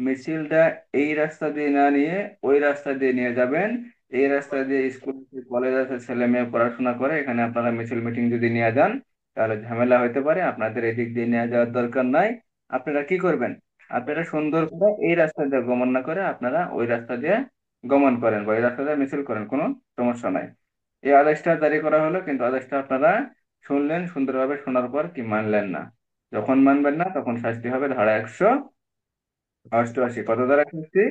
মিছিলটা এই রাস্তা দিয়ে না নিয়ে ওই রাস্তা দিয়ে নিয়ে যাবেন। এই রাস্তা দিয়ে স্কুল কলেজ আছে, ছেলে মেয়ে পড়াশোনা করে, এখানে আপনারা মিছিল মিটিং যদি নিয়ে যান তাহলে ঝামেলা হতে পারে, আপনাদের এদিক দিয়ে নিয়ে যাওয়ার দরকার নাই। আপনারা কি করবেন, আপনারা সুন্দর করে এই রাস্তা দিয়ে গমন না করে আপনারা ওই রাস্তা দিয়ে গমন করেন বা এই রাস্তা দিয়ে মিছিল করেন, কোনো সমস্যা নাই। এই আদেশটা জারি করা হলো, কিন্তু আদেশটা আপনারা শুনলেন, সুন্দরভাবে শোনার পর কি মানলেন না। যখন মানবেন না তখন শাস্তি হবে ধারা 188। কত ধারা শাস্তি,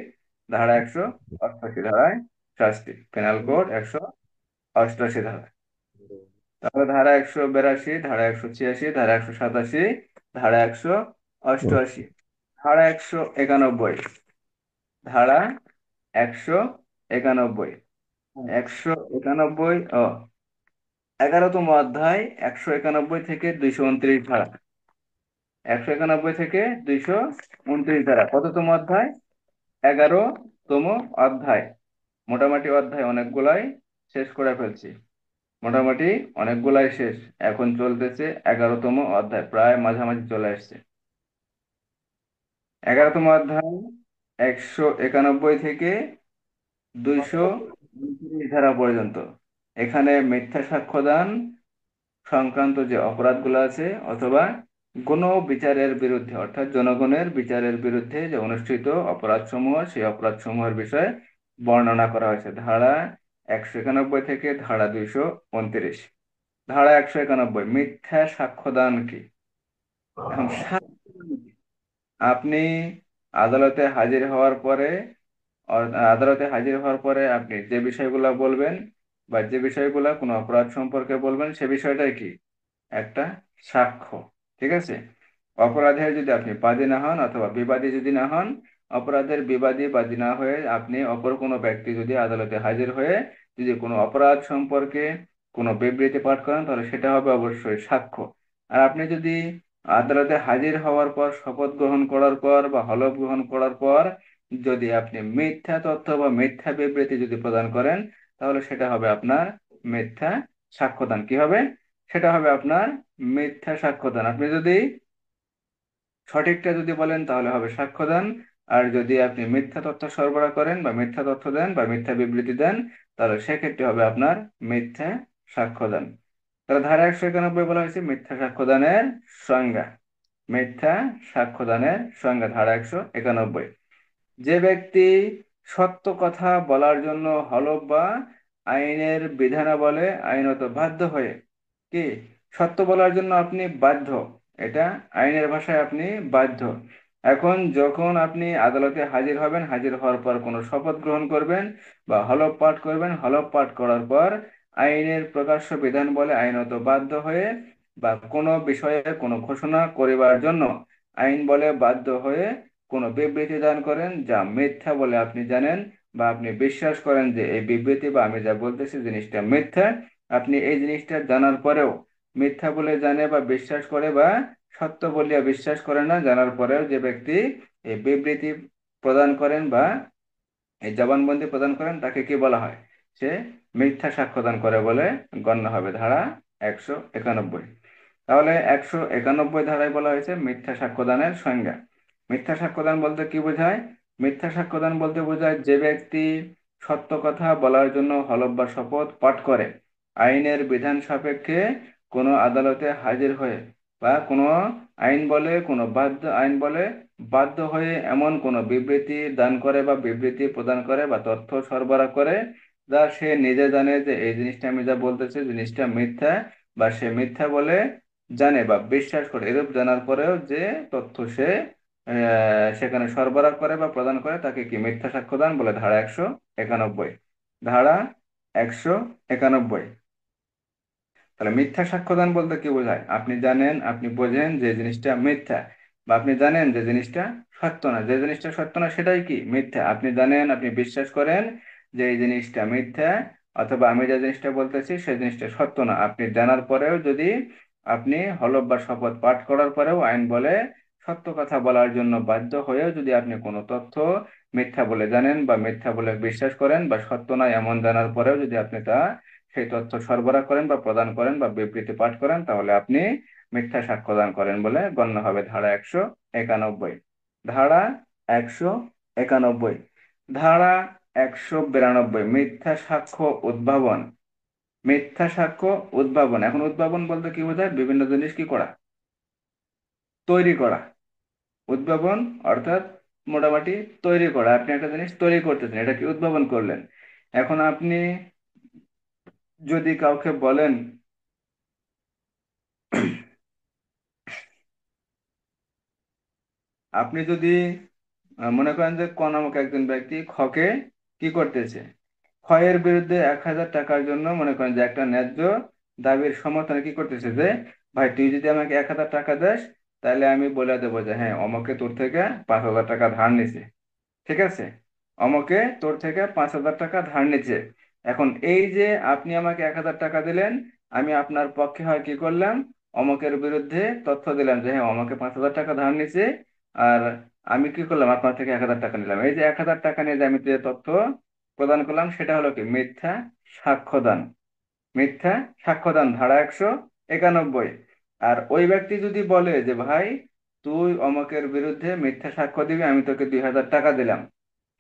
ধারা 188 ধারায় শাস্তি, পেনাল কোড 188 ধারা। তাহলে ধারা 182, ধারা 186, ধারা 187, ধারা 188, ধারা 191। ধারা 191, 191 ও 11তম অধ্যায়, 191 থেকে 229 ধারা। 191 থেকে 229 ধারা কততম অধ্যায়, 11তম অধ্যায়। মোটামুটি অধ্যায় অনেকগুলাই শেষ করে ফেলছি, মোটামুটি অনেকগুলাই শেষ। এখন চলতেছে 11তম অধ্যায়, প্রায় মাঝামাঝি চলে আসছে। 11তম অধ্যায় 191 থেকে 229 ধারা পর্যন্ত। এখানে মিথ্যা সাক্ষ্যদান সংক্রান্ত যে অপরাধগুলো আছে, অথবা গণ বিচারের বিরুদ্ধে অর্থাৎ জনগণের বিচারের বিরুদ্ধে যে অনুষ্ঠিত অপরাধসমূহ, সেই অপরাধসমূহের বিষয়ে বর্ণনা করা হয়েছে ধারা 191 থেকে ধারা 229। ধারা 191, মিথ্যা সাক্ষ্যদান কি। এখন সাক্ষ্যদান কি? আপনি আদালতে হাজির হওয়ার পরে, আদালতে হাজির হওয়ার পরে আপনি যে বিষয়গুলো বলবেন বা যে বিষয়গুলো কোনো অপরাধ সম্পর্কে বলবেন, সে বিষয়টাই কি, একটা সাক্ষ্য। ঠিক আছে, অপরাধের যদি আপনি বাদী না হন অথবা বিবাদী যদি না হন, অপরাধের বিবাদী বাদী না হয়ে আপনি অপর কোনো ব্যক্তি যদি আদালতে হাজির হয়ে যদি কোনো অপরাধ সম্পর্কে কোনো বিবৃতি পাঠ করেন, তাহলে সেটা হবে অবশ্যই সাক্ষ্য। আর আপনি যদি আদালতে হাজির হওয়ার পর, শপথ গ্রহণ করার পর বা হলফ গ্রহণ করার পর যদি আপনি মিথ্যা তথ্য বা মিথ্যা বিবৃতি যদি প্রদান করেন, তাহলে সেটা হবে আপনার মিথ্যা সাক্ষ্যদান। কি হবে, সেটা হবে আপনার মিথ্যা সাক্ষ্যদান। আপনি যদি সঠিকটা যদি বলেন তাহলে হবে সাক্ষ্যদান, আর যদি আপনি মিথ্যা তথ্য সরবরাহ করেন বা মিথ্যা তথ্য দেন বা মিথ্যা বিবৃতি দেন, তাহলে সেক্ষেত্রে হবে আপনার মিথ্যা সাক্ষ্যদান। তাহলে ধারা 191 বলা হয়েছে মিথ্যা সাক্ষ্যদানের সংজ্ঞা। মিথ্যা সাক্ষ্যদানের সংজ্ঞা ধারা 191, যে ব্যক্তি সত্য কথা বলার জন্য হলফ বা আইনের বিধানাবলে আইনত বাধ্য হয়ে, কি, সত্য বলার জন্য আপনি বাধ্য, এটা আইনের ভাষায় আপনি বাধ্য। এখন যখন আপনি আদালতে হাজির হবেন, হাজির হওয়ার পর কোনো শপথ গ্রহণ করবেন বা হলফ পাঠ করবেন, হলফ পাঠ করার পর আইনের প্রকাশ্য বিধান বলে আইনত বাধ্য হয়ে বা কোনো বিষয়ে কোনো ঘোষণা করিবার জন্য আইন বলে বাধ্য হয়ে কোনো বিবৃতি দান করেন যা মিথ্যা বলে আপনি জানেন বা আপনি বিশ্বাস করেন যে এই বিবৃতি বা আমি যা বলতেছি জিনিসটা মিথ্যা, আপনি এই জিনিসটা জানার পরেও মিথ্যা বলে জানে বা বিশ্বাস করে বা সত্য বলিয়া বিশ্বাস করে না, জানার পরেও যে ব্যক্তি এই বিবৃতি প্রদান করেন বা এই জবানবন্দি প্রদান করেন তাকে কি বলা হয়? সে মিথ্যা সাক্ষ্যদান করে বলে গণ্য হবে। ধারা 191। তাহলে 191 ধারায় বলা হয়েছে মিথ্যা সাক্ষ্যদানের সংজ্ঞা। মিথ্যা সাক্ষ্যদান বলতে কি বোঝায়? মিথ্যা সাক্ষ্যদান বলতে বোঝায় যে ব্যক্তি সত্য কথা বলার জন্য হলফ বা শপথ পাঠ করে, আইনের বিধান সাপেক্ষে কোনো আদালতে হাজির হয়ে বা কোনো আইন বলে কোনো বাধ্য আইন বলে বাধ্য হয়ে এমন কোনো বিবৃতি দান করে বা বিবৃতি প্রদান করে বা তথ্য সরবরাহ করে যা সে নিজে জানে যে এই জিনিসটা আমি যা বলতেছি জিনিসটা মিথ্যা, বা সে মিথ্যা বলে জানে বা বিশ্বাস করে, এরূপ জানার পরেও যে তথ্য সে সেখানে সরবরাহ করে বা প্রদান করে তাকে কি মিথ্যা সাক্ষ্যদান বলে। ধারা 191। ধারা 191। তাহলে মিথ্যা সাক্ষ্যদান বলতে কি বোঝায়? আপনি জানেন, আপনি বোঝেন যে জিনিসটা মিথ্যা, বা আপনি জানেন যে জিনিসটা সত্য না, যে জিনিসটা সত্য না সেটাই কি মিথ্যা। আপনি জানেন, আপনি বিশ্বাস করেন যে এই জিনিসটা মিথ্যা, অথবা আমি যে জিনিসটা বলতেছি সেই জিনিসটা সত্য না। আপনি জানার পরেও যদি আপনি হলফ বা শপথ পাঠ করার পরেও আইন বলে সত্য কথা বলার জন্য বাধ্য হয়েও যদি আপনি কোনো তথ্য মিথ্যা বলে জানেন বা মিথ্যা বলে বিশ্বাস করেন বা সত্য নয় এমন জানার পরেও যদি আপনি তা সেই তথ্য সরবরাহ করেন বা প্রদান করেন বা বিবৃতি পাঠ করেন, তাহলে আপনি মিথ্যা সাক্ষ্যদান করেন বলে গণ্য হবে। ধারা 191। ধারা 191। ধারা 192 মিথ্যা সাক্ষ্য উদ্ভাবন। মিথ্যা সাক্ষ্য উদ্ভাবন, এখন উদ্ভাবন বলতে কি বোঝায়? বিভিন্ন জিনিস কি করা? তৈরি করা। উদ্ভাবন অর্থাৎ মোটামুটি তৈরি করা। আপনি একটা জিনিস তৈরি করতেছেন, এটা কি উদ্ভাবন করলেন। এখন আপনি যদি কাউকে বলেন, আপনি যদি মনে করেন যে ক নামক একজন ব্যক্তি খকে কি করতেছে, ক্ষয়ের বিরুদ্ধে 1,000 টাকার জন্য মনে করেন যে একটা ন্যায্য দাবির সমর্থনে কি করতেছে যে, ভাই তুই যদি আমাকে 1,000 টাকা দেস তাহলে আমি বলে দেবো যে হ্যাঁ অমকে তোর থেকে 5,000 টাকা ধার নিছে। ঠিক আছে, আমাকে তোর থেকে 5,000 টাকা ধার নিচ্ছে। এখন এই যে আপনি আমাকে 1,000 টাকা দিলেন, আমি আপনার পক্ষে হয় কি করলাম, অমকের বিরুদ্ধে তথ্য দিলাম যে হ্যাঁ আমাকে 5,000 টাকা ধার নিচ্ছে, আর আমি কি করলাম আপনার থেকে 1,000 টাকা নিলাম। এই যে 1,000 টাকা নিয়ে যে আমি যে তথ্য প্রদান করলাম সেটা হলো কি মিথ্যা সাক্ষ্যদান। মিথ্যা সাক্ষ্যদান, ধারা 191। আর ওই ব্যক্তি যদি বলে যে ভাই তুই অমকের বিরুদ্ধে মিথ্যা সাক্ষ্য দিবি, আমি তোকে 2,000 টাকা দিলাম,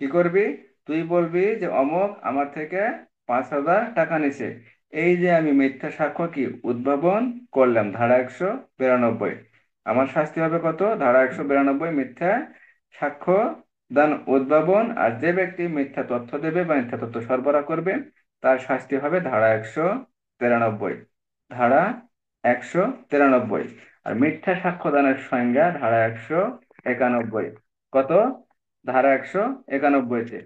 কি করবি? তুই বলবি যে অমক আমার থেকে 5,000 টাকা নিছে। এই যে আমি মিথ্যা সাক্ষ্য কি উদ্ভাবন করলাম। ধারা 192। আমার শাস্তি হবে কত? ধারা 192 মিথ্যা সাক্ষ্য দান উদ্ভাবন। আর যে ব্যক্তি মিথ্যা তথ্য দেবে বা মিথ্যা তথ্য সরবরাহ করবে তার শাস্তি হবে ধারা 193। ধারা 193। আর মিথ্যা সাক্ষ্যদানের সংজ্ঞা ধারা 191। কত? ধারা 191-তে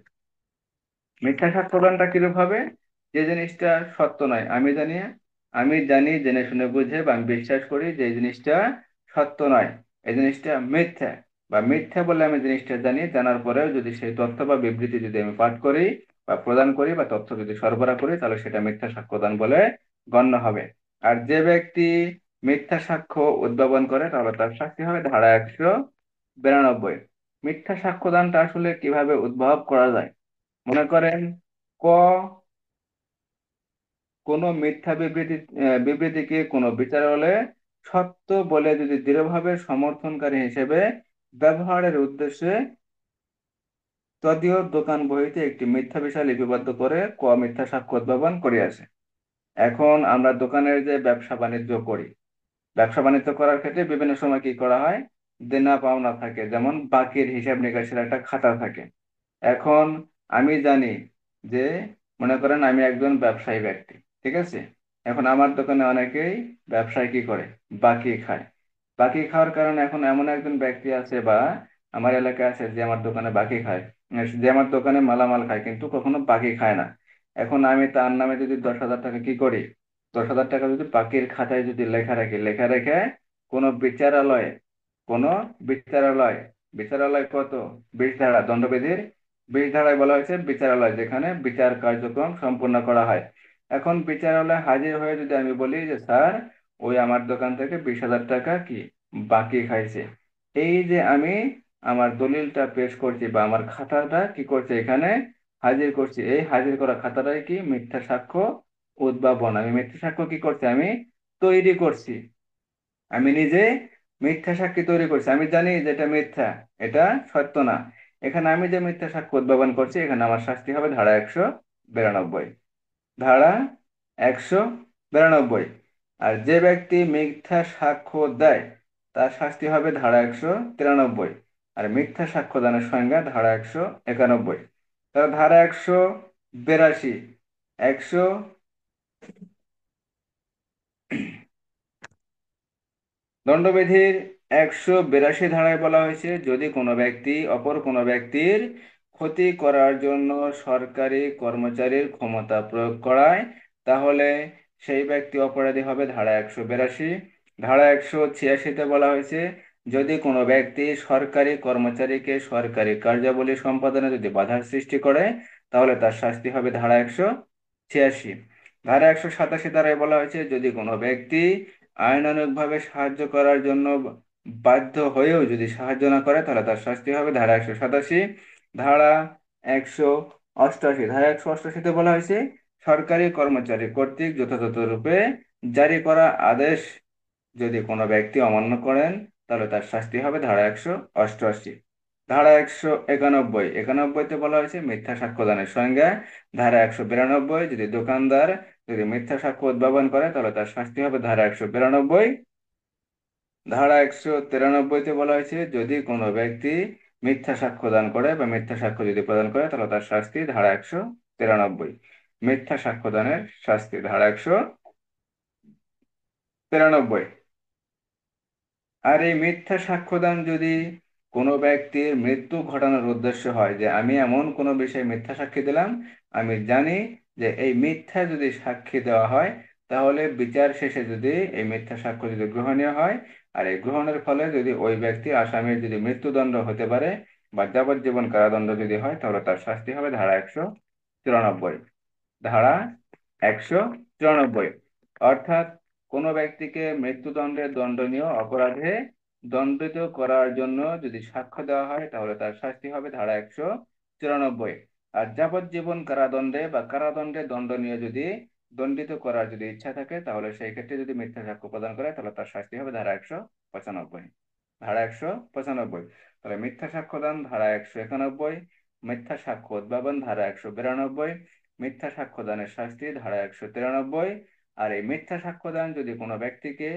মিথ্যা সাক্ষ্যদানটা কিরূপ হবে? যে জিনিসটা সত্য নয় আমি জানি জেনে শুনে বুঝে বা আমি বিশ্বাস করি যে এই জিনিসটা সত্য নয়, এই জিনিসটা মিথ্যা, বা মিথ্যা বলে আমি জিনিসটা জানি, জানার পরেও যদি সেই তথ্য বা বিবৃতি যদি আমি পাঠ করি বা প্রদান করি বা তথ্য যদি সরবরাহ করি তাহলে সেটা মিথ্যা সাক্ষ্যদান বলে গণ্য হবে। আর যে ব্যক্তি মিথ্যা সাক্ষ্য উদ্ভাবন করে তাহলে তার শাস্তি হবে ধারা 192। মিথ্যা সাক্ষ্যদানটা আসলে কিভাবে উদ্ভব করা যায়? মনে করেন ক কোনো মিথ্যা বিবৃতিকে কোনো বিচারালয়ে সত্য বলে যদি দৃঢ়ভাবে সমর্থনকারী হিসেবে ব্যবহারের উদ্দেশ্যে তদীয় দোকান বহিতে একটি মিথ্যা বিষয় লিপিবদ্ধ করে ক মিথ্যা সাক্ষ্য উদ্ভাবন করিয়াছে। এখন আমরা দোকানের যে ব্যবসা বাণিজ্য করি, ব্যবসা বাণিজ্য করার ক্ষেত্রে বিভিন্ন সময় কি করা হয়, দেনা পাওনা থাকে, যেমন বাকির হিসাব নিকাশের একটা খাতা থাকে। এখন আমি জানি যে মনে করেন আমি একজন ব্যবসায়ী ব্যক্তি, ঠিক আছে, এখন আমার দোকানে অনেকেই ব্যবসায় কি করে, বাকি খায়। বাকি খাওয়ার কারণে এখন এমন একজন ব্যক্তি আছে বা আমার এলাকায় আছে যে আমার দোকানে বাকি খায়, যে আমার দোকানে মালামাল খায় কিন্তু কখনো বাকি খায় না। এখন আমি তার নামে যদি 10,000 টাকা কি করি, 10,000 টাকা যদি বাকির খাতায় যদি লেখা রাখি, লেখা রেখে কোনো বিচারালয়ে, কোনো বিচারালয়, বিচারালয় কত, 20 ধারা দণ্ডবিধির 20 ধারায় বলা হয়েছে বিচারালয়, যেখানে বিচার কার্যক্রম সম্পূর্ণ করা হয়। এখন বিচারালয়ে হাজির হয়ে যদি আমি বলি যে স্যার ওই আমার দোকান থেকে 20,000 টাকা কি বাকি খাইছে। এই যে আমি আমার দলিলটা পেশ করছি বা আমার খাতাটা কি করছে এখানে হাজির করছি, এই হাজির করা খাতাটাই কি মিথ্যা সাক্ষ্য উদ্ভাবন। আমি মিথ্যা সাক্ষ্য কি করছি, আমি তৈরি করছি। আমি নিজে মিথ্যা সাক্ষী তৈরি করছি, আমি জানি যে এটা মিথ্যা, এটা সত্য না। এখানে আমি যে মিথ্যা সাক্ষ্য উদ্ভাবন করছি, এখানে আমার শাস্তি হবে ধারা 192। ধারা 192। আর যে ব্যক্তি মিথ্যা সাক্ষ্য দেয় তার শাস্তি হবে ধারা 193। আর মিথ্যা সাক্ষ্য দানের সংজ্ঞা ধারা 191। তাহলে ধারা 182, 100, দণ্ডবিধির 182 ধারায় বলা হয়েছে, যদি কোনো ব্যক্তি অপর কোনো ব্যক্তির ক্ষতি করার জন্য সরকারি কর্মচারীর ক্ষমতা প্রয়োগ করায়, তাহলে সেই ব্যক্তি অপরাধী হবে ধারা 182। ধারা 186-তে বলা হয়েছে, যদি কোনো ব্যক্তি সরকারি কর্মচারীকে সরকারি কার্যাবলী সম্পাদনে যদি বাধার সৃষ্টি করে, তাহলে তার শাস্তি হবে ধারা 186। ধারা 187 ধারায় বলা হয়েছে, যদি কোনো ব্যক্তি আইনানুগভাবে সাহায্য করার জন্য বাধ্য হয়েও যদি সাহায্য না করে, তাহলে তার শাস্তি হবে ধারা 187। ধারা 188, ধারা 188-তে বলা হয়েছে, সরকারি কর্মচারী কর্তৃক যথাযথ রূপে জারি করা আদেশ যদি কোনো ব্যক্তি অমান্য করেন, তাহলে তার শাস্তি হবে ধারা 188। ধারা 191, 91-তে বলা হয়েছে মিথ্যা সাক্ষ্যদানের সংজ্ঞা। ধারা 192, যদি দোকানদার যদি মিথ্যা সাক্ষ্য উদ্ভাবন করে, তাহলে তার শাস্তি হবে ধারা 192। ধারা 193-তে বলা হয়েছে, যদি কোনো ব্যক্তি মিথ্যা সাক্ষ্য দান করে বা মিথ্যা সাক্ষ্য যদি প্রদান করে, তাহলে তার শাস্তি ধারা 193। মিথ্যা সাক্ষ্য দানের শাস্তি ধারা 193। আর এই মিথ্যা সাক্ষ্যদান যদি কোনো ব্যক্তির মৃত্যু ঘটানোর উদ্দেশ্য হয়, যে আমি এমন কোনো বিষয়ে মিথ্যা সাক্ষী দিলাম, আমি জানি যে এই মিথ্যা যদি সাক্ষী দেওয়া হয়, তাহলে বিচার শেষে যদি এই মিথ্যা সাক্ষ্য যদি গ্রহণীয় হয়, আর এই গ্রহণের ফলে যদি ওই ব্যক্তি আসামির যদি মৃত্যুদণ্ড হতে পারে বা যাবজ্জীবন কারাদণ্ড যদি হয়, তাহলে তার শাস্তি হবে ধারা 194। ধারা 194, অর্থাৎ কোনো ব্যক্তিকে মৃত্যুদণ্ডের দণ্ডনীয় অপরাধে দণ্ডিত করার জন্য যদি সাক্ষ্য দেওয়া হয়, তাহলে তার শাস্তি হবে ধারা 194। আর যাবজ্জীবন কারাদণ্ডে বা কারাদণ্ডে দণ্ডনীয় যদি দণ্ডিত করার যদি ইচ্ছা থাকে, তাহলে সেই ক্ষেত্রে যদি মিথ্যা সাক্ষ্য প্রদান করে, তাহলে তার শাস্তি হবে ধারা 195। ধারা 195। তাহলে মিথ্যা সাক্ষ্যদান ধারা 191, মিথ্যা সাক্ষ্য উদ্ভাবন ধারা 192, মিথ্যা সাক্ষ্যদানের শাস্তি ধারা 193। আর এই মিথ্যা সাক্ষ্যদান যদি কোনো ব্যক্তিকে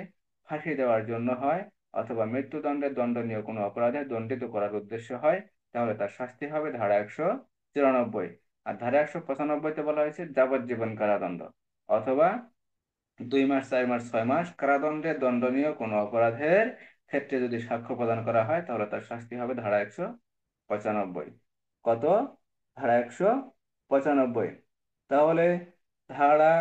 ফাঁসি দেওয়ার জন্য হয় অথবা মৃত্যুদণ্ডের দণ্ডনীয় কোনো অপরাধে দণ্ডিত করার উদ্দেশ্য হয়, তাহলে তার শাস্তি হবে ধারা 194। আর ধারা 195-তে বলা হয়েছে যাবজ্জীবন কারাদণ্ড অথবা 2 মাস, 4 মাস, 6 মাস কারাদণ্ডে দণ্ডনীয় কোনো অপরাধের ক্ষেত্রে যদি সাক্ষ্য প্রদান করা হয়, তাহলে তার শাস্তি হবে ধারা 195। কত? ধারা 195। তাহলে ধারা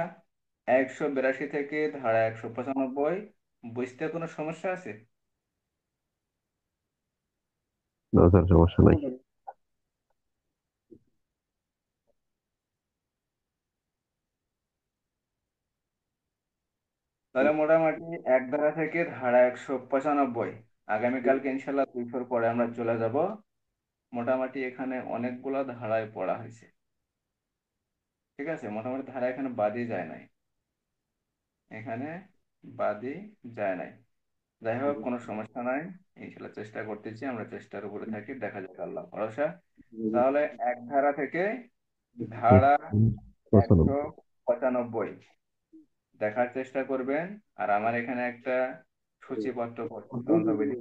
182 থেকে ধারা 195 বুঝতে কোনো সমস্যা আছে? না স্যার, সমস্যা নাই। তাহলে মোটামুটি এক ধারা থেকে ধারা 195, আগামীকালকে ইনশাল্লাহ 200 পরে আমরা চলে যাব। মোটামুটি এখানে অনেকগুলো ধারায় পড়া হয়েছে। ঠিক আছে, মোটামুটি ধারা এখানে বাদই যায় নাই, এখানে বাদই যায় নাই। যাই হোক, কোনো সমস্যা নাই, ইনশাল্লাহ চেষ্টা করতেছি, আমরা চেষ্টার উপরে থাকি, দেখা যাক আল্লাহ ভরসা। তাহলে এক ধারা থেকে ধারা 195 দেখার চেষ্টা করবেন। আর আমার এখানে একটা সূচিপত্র করছি, দণ্ডবিধি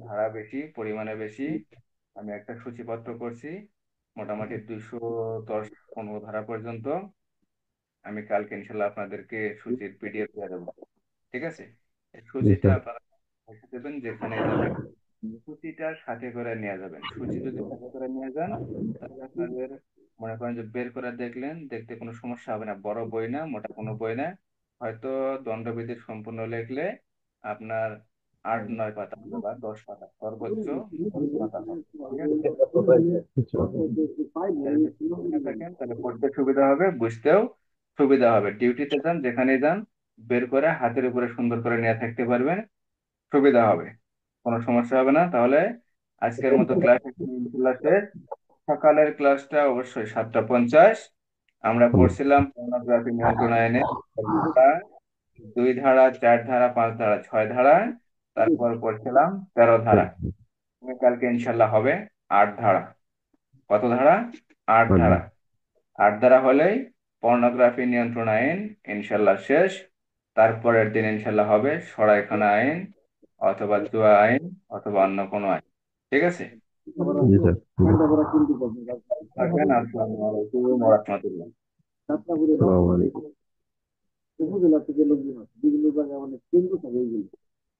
ধারা বেশি, পরিমাণে বেশি, আমি একটা সূচিপত্র করছি মোটামুটি 210-15 ধারা পর্যন্ত। আমি কালকে ইনশাল্লাহ আপনাদেরকে সূচির পিডিএফ দিয়ে দেবো। ঠিক আছে, এই জি সূচিটা স্যার। আপনারা রেখে দেবেন, যেখানে যাবেন সূচিটা সাথে করে নিয়ে যাবেন। সূচি যদি সাথে করে নিয়ে যান, তাহলে আপনাদের মনে করেন যে বের করে দেখলেন, দেখতে কোনো সমস্যা হবে না। বড় বই না, মোটা কোনো বই না, হয়তো দণ্ডবিধি সম্পূর্ণ লিখলে আপনার 8-9 পাতা হবে বা 10 পাতা, সর্বোচ্চ 10 পাতা হবে। ঠিক আছে, এটা যদি শিখে থাকেন তাহলে পড়তে সুবিধা হবে, বুঝতেও সুবিধা হবে। ডিউটিতে যান, যেখানে যান, বের করে হাতের উপরে সুন্দর করে নিয়ে থাকতে পারবেন, সুবিধা হবে, কোনো সমস্যা হবে না। তাহলে আজকের মতো ক্লাস শেষ। সকালের ক্লাসটা অবশ্যই 7:50। আমরা হুম, পড়ছিলাম পর্নোগ্রাফি নিয়ন্ত্রণ আইনে 2 ধারা, 4 ধারা, 5 ধারা, 6 ধারা, তারপর পড়ছিলাম 13 ধারা। হুম, তুমি কালকে ইনশাল্লাহ হবে 8 ধারা। কত ধারা? আট হুম, ধারা 8 ধারা হলেই পর্নোগ্রাফি নিয়ন্ত্রণ আইন ইনশাল্লাহ শেষ। তারপরের দিন ইনশাল্লাহ হবে সরাইখানা আইন, অথবা জুয়া আইন, অথবা অন্য কোনো আইন। ঠিক আছে? জি স্যার, ঠিক থাকবেন। আসসালামু আলাইকুম ওয়া রাহমাতুল্লাহ। আছে। আসসালামু আলাইকুম।